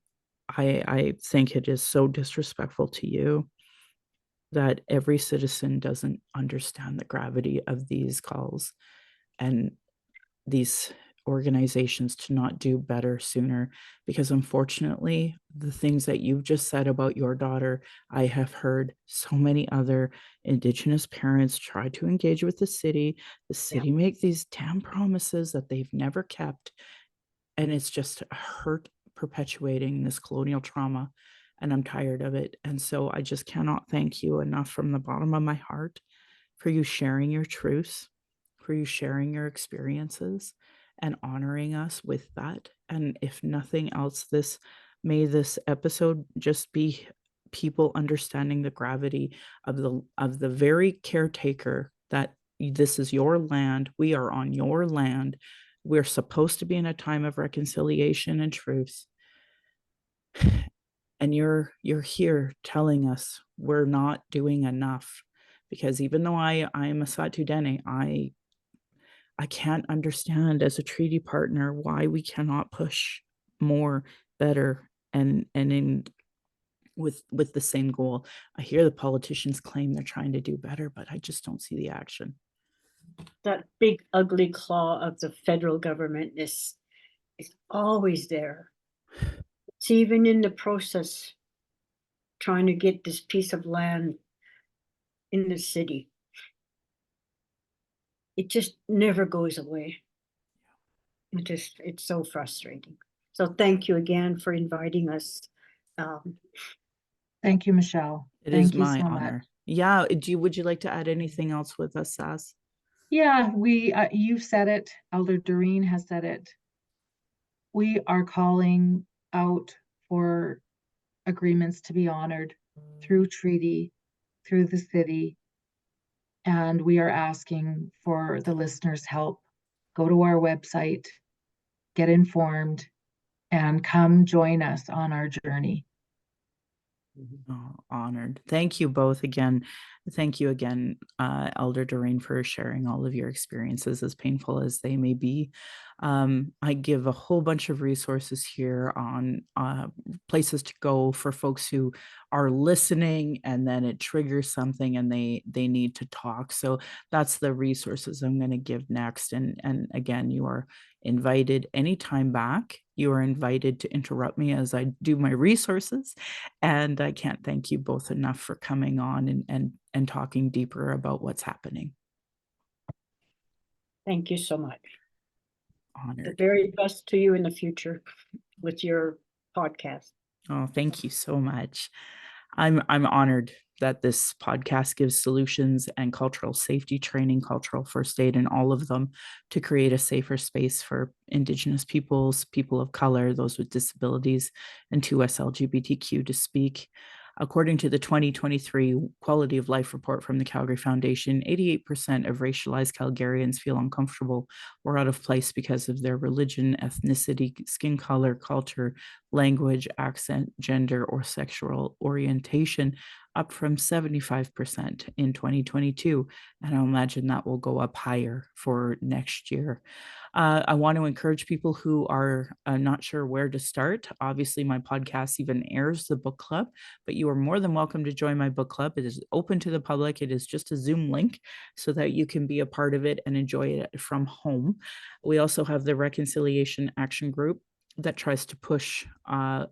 think it is so disrespectful to you that every citizen doesn't understand the gravity of these calls and these organizations to not do better sooner, because unfortunately the things that you've just said about your daughter, I have heard so many other Indigenous parents try to engage with the city make these damn promises that they've never kept, and it's just hurt perpetuating this colonial trauma, and I'm tired of it. And so I just cannot thank you enough from the bottom of my heart for you sharing your truths, for you sharing your experiences and honoring us with that. And if nothing else, this episode just be people understanding the gravity of the very caretaker that this is your land, we are on your land, we're supposed to be in a time of reconciliation and truth, and you're here telling us we're not doing enough. Because even though I am a Satu Dene, I can't understand as a treaty partner why we cannot push more, better, and in with the same goal. I hear the politicians claim they're trying to do better, but I just don't see the action. That big ugly claw of the federal government is always there. It's even in the process trying to get this piece of land in the city. It just never goes away. It's so frustrating. So thank you again for inviting us. Thank you, Michelle. It Thank is you my so honor. much. Yeah. Would you like to add anything else with us, Sass? Yeah, you've said it. Elder Doreen has said it. We are calling out for agreements to be honored through treaty, through the city, and we are asking for the listeners' help. Go to our website, get informed, and come join us on our journey. Oh, honored. Thank you both again. Thank you again, Elder Doreen, for sharing all of your experiences, as painful as they may be. I give a whole bunch of resources here on places to go for folks who are listening and then it triggers something and they need to talk. So that's the resources I'm going to give next. And again, you are invited anytime back. You are invited to interrupt me as I do my resources. And I can't thank you both enough for coming on and talking deeper about what's happening. Thank you so much. Honored. The very best to you in the future with your podcast. Oh, thank you so much. I'm honored that this podcast gives solutions and cultural safety training, cultural first aid, and all of them to create a safer space for Indigenous peoples, people of color, those with disabilities, and 2S LGBTQ to speak. According to the 2023 Quality of Life Report from the Calgary Foundation, 88% of racialized Calgarians feel uncomfortable or out of place because of their religion, ethnicity, skin color, culture, language, accent, gender, or sexual orientation, up from 75% in 2022. And I imagine that will go up higher for next year. I want to encourage people who are not sure where to start. Obviously, my podcast even airs the book club, but you are more than welcome to join my book club. It is open to the public. It is just a Zoom link so that you can be a part of it and enjoy it from home. We also have the Reconciliation Action Group that tries to push a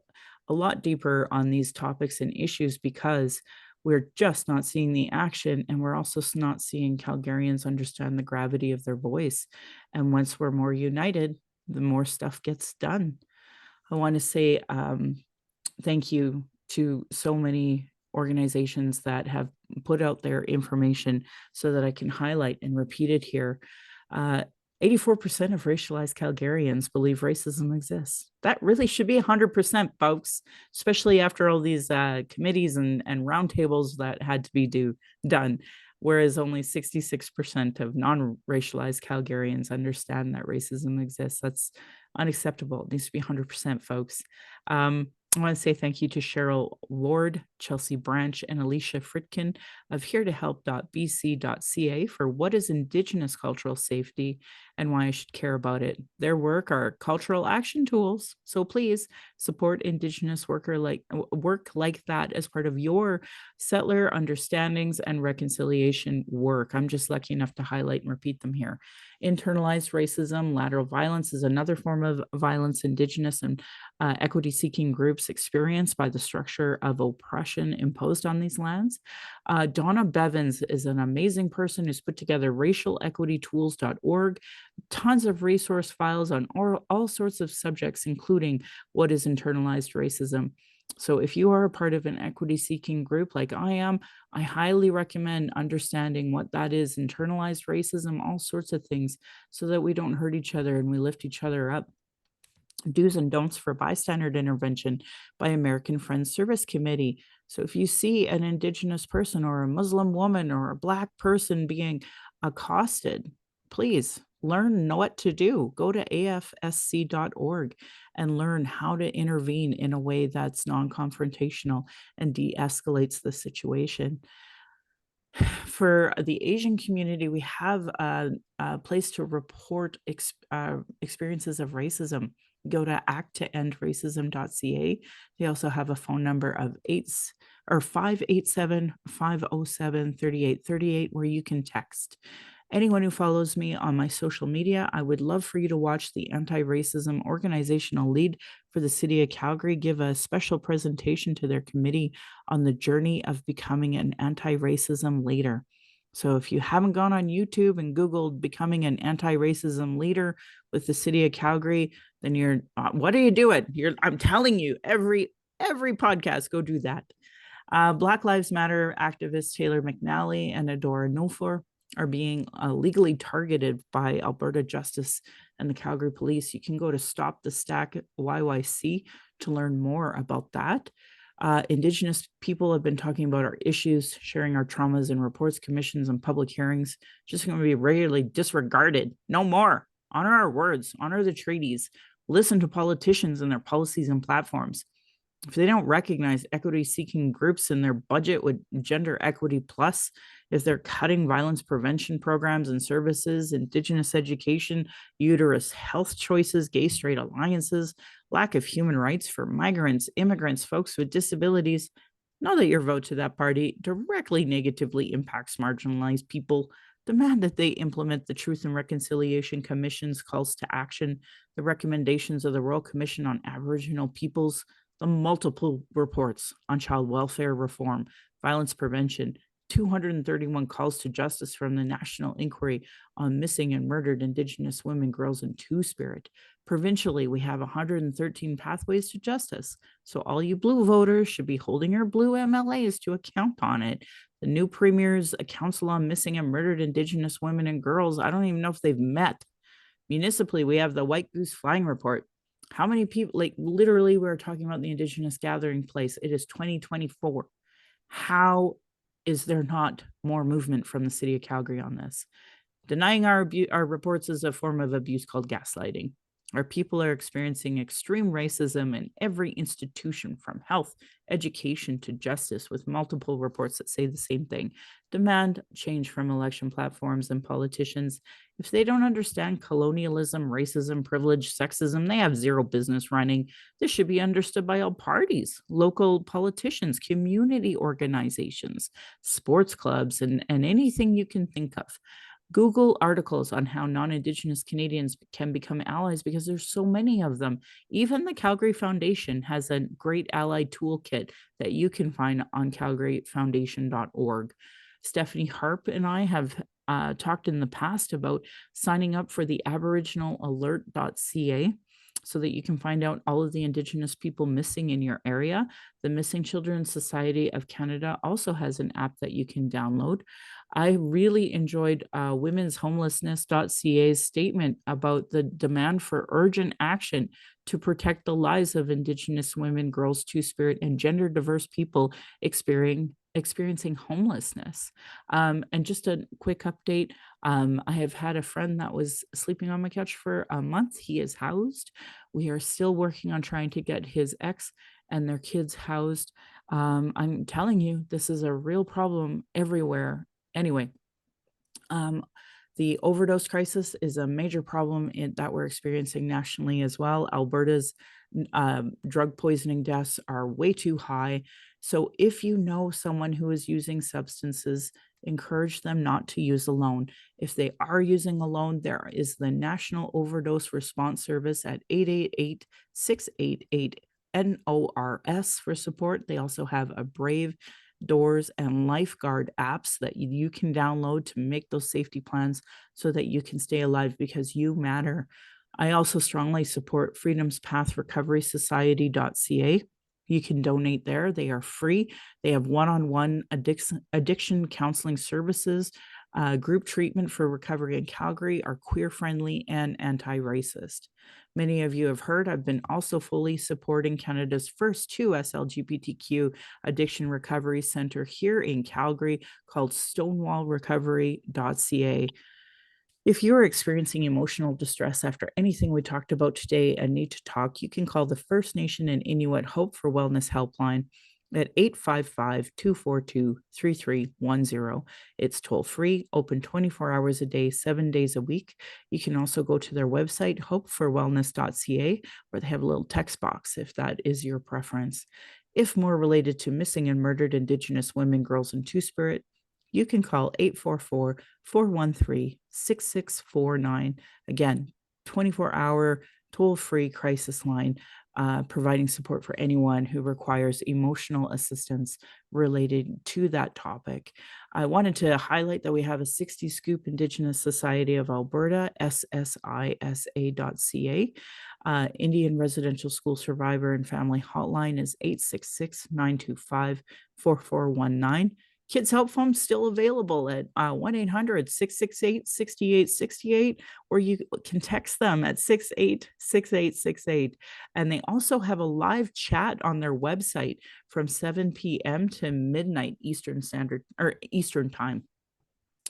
lot deeper on these topics and issues, because we're just not seeing the action, and we're also not seeing Calgarians understand the gravity of their voice. And once we're more united, the more stuff gets done. I want to say thank you to so many organizations that have put out their information so that I can highlight and repeat it here. 84% of racialized Calgarians believe racism exists. That really should be 100%, folks, especially after all these committees and roundtables that had to be done, whereas only 66% of non-racialized Calgarians understand that racism exists. That's unacceptable. It needs to be 100%, folks. I want to say thank you to Cheryl Ward, Chelsea Branch, and Alicia Fritkin of heretohelp.bc.ca for what is Indigenous cultural safety and why I should care about it. Their work are cultural action tools, so please support Indigenous work like that as part of your settler understandings and reconciliation work. I'm just lucky enough to highlight and repeat them here. Internalized racism, lateral violence is another form of violence Indigenous and equity-seeking groups experienced by the structure of oppression imposed on these lands. Donna Bevins is an amazing person who's put together racialequitytools.org, tons of resource files on all sorts of subjects, including what is internalized racism. So if you are a part of an equity-seeking group like I am, I highly recommend understanding what that is, internalized racism, all sorts of things, so that we don't hurt each other and we lift each other up. Do's and don'ts for bystander intervention by American Friends Service Committee. So if you see an Indigenous person or a Muslim woman or a Black person being accosted, please learn what to do. Go to afsc.org and learn how to intervene in a way that's non-confrontational and de-escalates the situation. For the Asian community, we have a place to report experiences of racism. Go to acttoendracism.ca. They also have a phone number of 587-507-3838 where you can text. Anyone who follows me on my social media, I would love for you to watch the anti-racism organizational lead for the city of Calgary give a special presentation to their committee on the journey of becoming an anti-racism leader. So if you haven't gone on YouTube and Googled becoming an anti-racism leader with the city of Calgary, then you're, what are you doing? I'm telling you, every podcast, go do that. Black Lives Matter activists Taylor McNally and Adora Nofor are being legally targeted by Alberta Justice and the Calgary Police. You can go to Stop the Stack YYC to learn more about that. Indigenous people have been talking about our issues, sharing our traumas in reports, commissions, and public hearings, just going to be regularly disregarded. No more. Honor our words, honor the treaties, listen to politicians and their policies and platforms. If they don't recognize equity-seeking groups in their budget with Gender Equity Plus, if they're cutting violence prevention programs and services, Indigenous education, uterus health choices, gay-straight alliances, lack of human rights for migrants, immigrants, folks with disabilities, know that your vote to that party directly negatively impacts marginalized people. Demand that they implement the Truth and Reconciliation Commission's calls to action, the recommendations of the Royal Commission on Aboriginal Peoples, the multiple reports on child welfare reform, violence prevention, 231 calls to justice from the National Inquiry on Missing and Murdered Indigenous Women, Girls, and Two-Spirit. Provincially, we have 113 pathways to justice. So all you blue voters should be holding your blue MLAs to account on it. The new Premier's Council on Missing and Murdered Indigenous Women and Girls, I don't even know if they've met. Municipally, we have the White Goose Flying Report. How many people, like literally we're talking about the Indigenous Gathering Place. It is 2024. How is there not more movement from the city of Calgary on this? Denying our reports is a form of abuse called gaslighting. Our people are experiencing extreme racism in every institution, from health, education to justice, with multiple reports that say the same thing. Demand change from election platforms and politicians. If they don't understand colonialism, racism, privilege, sexism, they have zero business running. This should be understood by all parties, local politicians, community organizations, sports clubs, and anything you can think of. Google articles on how non-Indigenous Canadians can become allies, because there's so many of them. Even the Calgary Foundation has a great ally toolkit that you can find on calgaryfoundation.org. Stephanie Harp and I have talked in the past about signing up for the aboriginalalert.ca so that you can find out all of the Indigenous people missing in your area. The Missing Children Society of Canada also has an app that you can download. I really enjoyed womenshomelessness.ca's statement about the demand for urgent action to protect the lives of Indigenous women, girls, Two-Spirit, and gender diverse people experiencing homelessness. And just a quick update, I have had a friend that was sleeping on my couch for a month. He is housed. We are still working on trying to get his ex and their kids housed. I'm telling you, this is a real problem everywhere. Anyway, the overdose crisis is a major problem that we're experiencing nationally as well. Alberta's drug poisoning deaths are way too high. So if you know someone who is using substances, encourage them not to use alone. If they are using alone, there is the National Overdose Response Service at 888-688-NORS for support. They also have a Brave Doors and Lifeguard apps that you can download to make those safety plans so that you can stay alive, because you matter. I also strongly support Freedom's Path Recovery Society.ca. You can donate there. They are free. They have one-on-one addiction counseling services, group treatment for recovery in Calgary, are queer-friendly and anti-racist. Many of you have heard I've been also fully supporting Canada's first 2S LGBTQ addiction recovery center here in Calgary, called stonewallrecovery.ca. If you're experiencing emotional distress after anything we talked about today and need to talk, you can call the First Nation and Inuit Hope for Wellness helpline at 855-242-3310. It's toll free, open 24 hours a day, 7 days a week. You can also go to their website, hopeforwellness.ca, where they have a little text box if that is your preference. If more related to missing and murdered Indigenous women, girls, and Two-Spirit, you can call 844-413-6649. Again, 24-hour toll-free crisis line, providing support for anyone who requires emotional assistance related to that topic. I wanted to highlight that we have a 60 Scoop Indigenous Society of Alberta, SSISA.ca. Indian Residential School Survivor and Family Hotline is 866-925-4419. Kids Help Phone still available at 1-800-668-6868, or you can text them at 686868. And they also have a live chat on their website from 7 p.m. to midnight Eastern Time.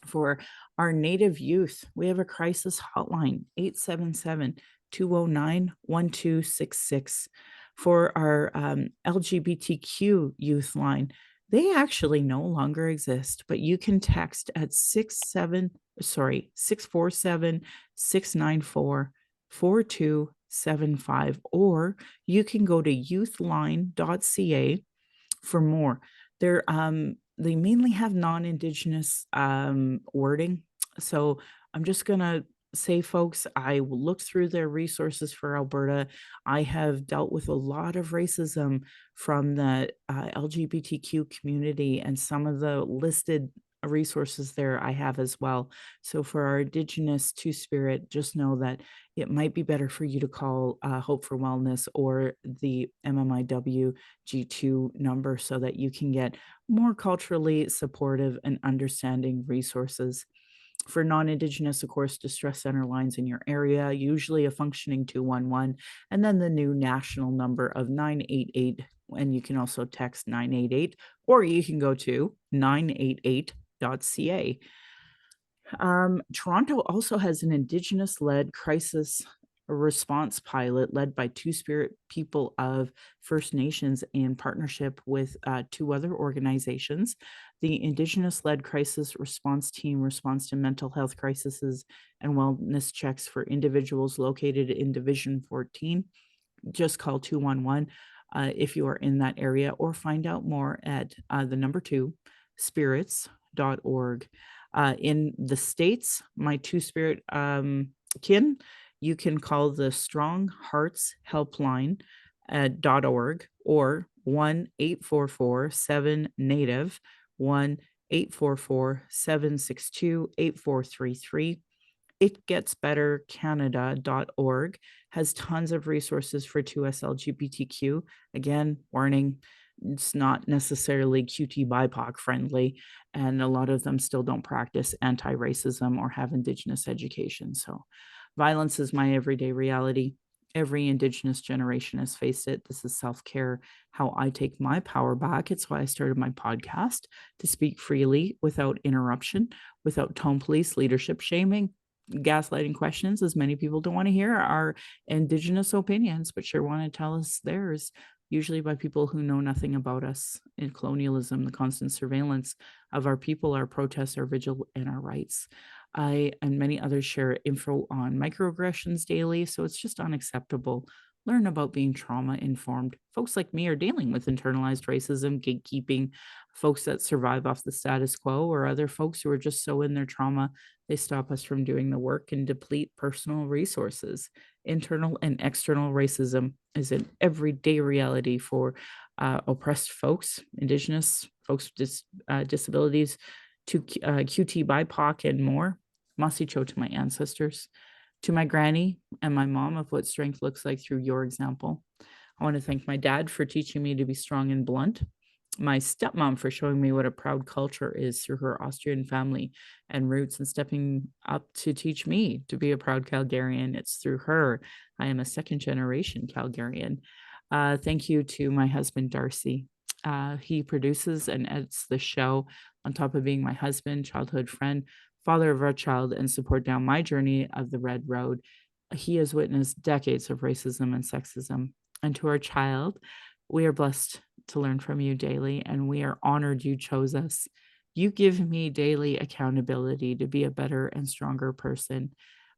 For our Native youth, we have a crisis hotline, 877-209-1266. For our LGBTQ youth line, they actually no longer exist, but you can text at 647-694-4275, or you can go to youthline.ca for more. They mainly have non-Indigenous wording. So I'm just gonna say, folks, I looked through their resources for Alberta. I have dealt with a lot of racism from the LGBTQ community, and some of the listed resources there I have as well. So for our Indigenous Two-Spirit, just know that it might be better for you to call Hope for Wellness or the MMIW G2 number so that you can get more culturally supportive and understanding resources. For non-Indigenous, of course, distress center lines in your area, usually a functioning 211, and then the new national number of 988, and you can also text 988, or you can go to 988.ca. Toronto also has an Indigenous-led crisis a response pilot led by Two-Spirit people of First Nations in partnership with 2 other organizations. The Indigenous-led crisis response team responds to mental health crises and wellness checks for individuals located in Division 14. Just call 211 if you are in that area, or find out more at the number 2 spirits.org. In the States, my Two-Spirit kin, you can call the Strong Hearts Helpline at .org or 1-844-7-NATIVE, 1-844-762-8433. itgetsbettercanada.org has tons of resources for 2S LGBTQ. Again, warning, it's not necessarily QT BIPOC friendly, and a lot of them still don't practice anti-racism or have Indigenous education. So violence is my everyday reality. Every Indigenous generation has faced it. This is self-care, how I take my power back. It's why I started my podcast, to speak freely without interruption, without tone police, leadership shaming, gaslighting questions, as many people don't want to hear our Indigenous opinions, but sure want to tell us theirs, usually by people who know nothing about us in colonialism, the constant surveillance of our people, our protests, our vigil, and our rights. I and many others share info on microaggressions daily, so it's just unacceptable. Learn about being trauma informed. Folks like me are dealing with internalized racism, gatekeeping, folks that survive off the status quo, or other folks who are just so in their trauma they stop us from doing the work and deplete personal resources. Internal and external racism is an everyday reality for oppressed folks, Indigenous folks with disabilities, to QT BIPOC and more. Masicho to my ancestors, to my granny and my mom, of what strength looks like through your example. I want to thank my dad for teaching me to be strong and blunt, my stepmom for showing me what a proud culture is through her Austrian family and roots, and stepping up to teach me to be a proud Calgarian. It's through her I am a second generation Calgarian. Thank you to my husband, Darcy. He produces and edits the show on top of being my husband, childhood friend, father of our child, and support down my journey of the Red Road. He has witnessed decades of racism and sexism. And to our child, we are blessed to learn from you daily, and we are honored you chose us. You give me daily accountability to be a better and stronger person.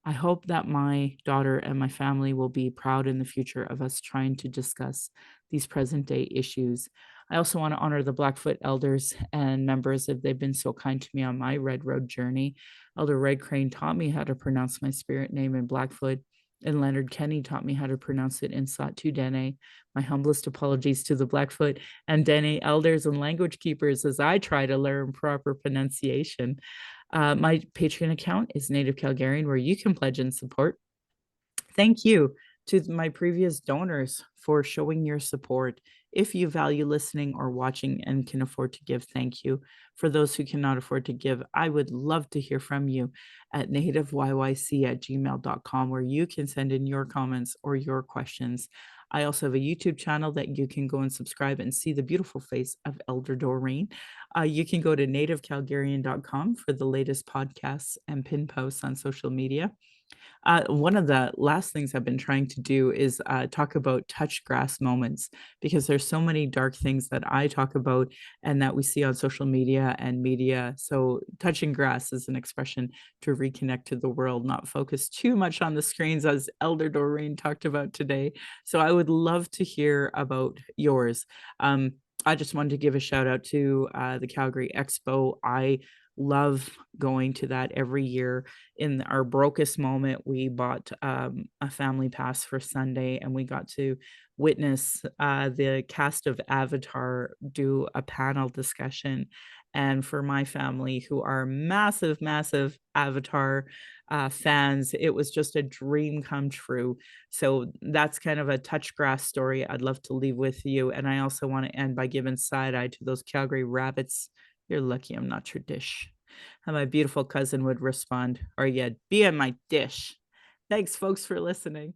I hope that my daughter and my family will be proud in the future of us trying to discuss these present day issues. I also want to honor the Blackfoot elders and members if they've been so kind to me on my Red Road journey. Elder Red Crane taught me how to pronounce my spirit name in Blackfoot, and Leonard Kenny taught me how to pronounce it in Satu Dene. My humblest apologies to the Blackfoot and Dene elders and language keepers as I try to learn proper pronunciation. My Patreon account is Native Calgarian, where you can pledge and support. Thank you to my previous donors for showing your support. If you value listening or watching and can afford to give, thank you. For those who cannot afford to give, I would love to hear from you at nativeyyc@gmail.com, where you can send in your comments or your questions. I also have a YouTube channel that you can go and subscribe and see the beautiful face of Elder Doreen. You can go to nativecalgarian.com for the latest podcasts and pin posts on social media. One of the last things I've been trying to do is talk about touch grass moments, because there's so many dark things that I talk about and that we see on social media and media. So touching grass is an expression to reconnect to the world, not focus too much on the screens, as Elder Doreen talked about today. So I would love to hear about yours. I just wanted to give a shout out to the Calgary Expo. I love going to that every year. In our brokest moment, we bought a family pass for Sunday, and we got to witness the cast of Avatar do a panel discussion. And for my family, who are massive, massive Avatar fans, it was just a dream come true. So that's kind of a touch grass story I'd love to leave with you. And I also want to end by giving side eye to those Calgary rabbits. You're lucky I'm not your dish. And my beautiful cousin would respond, or yeah, be in my dish. Thanks, folks, for listening.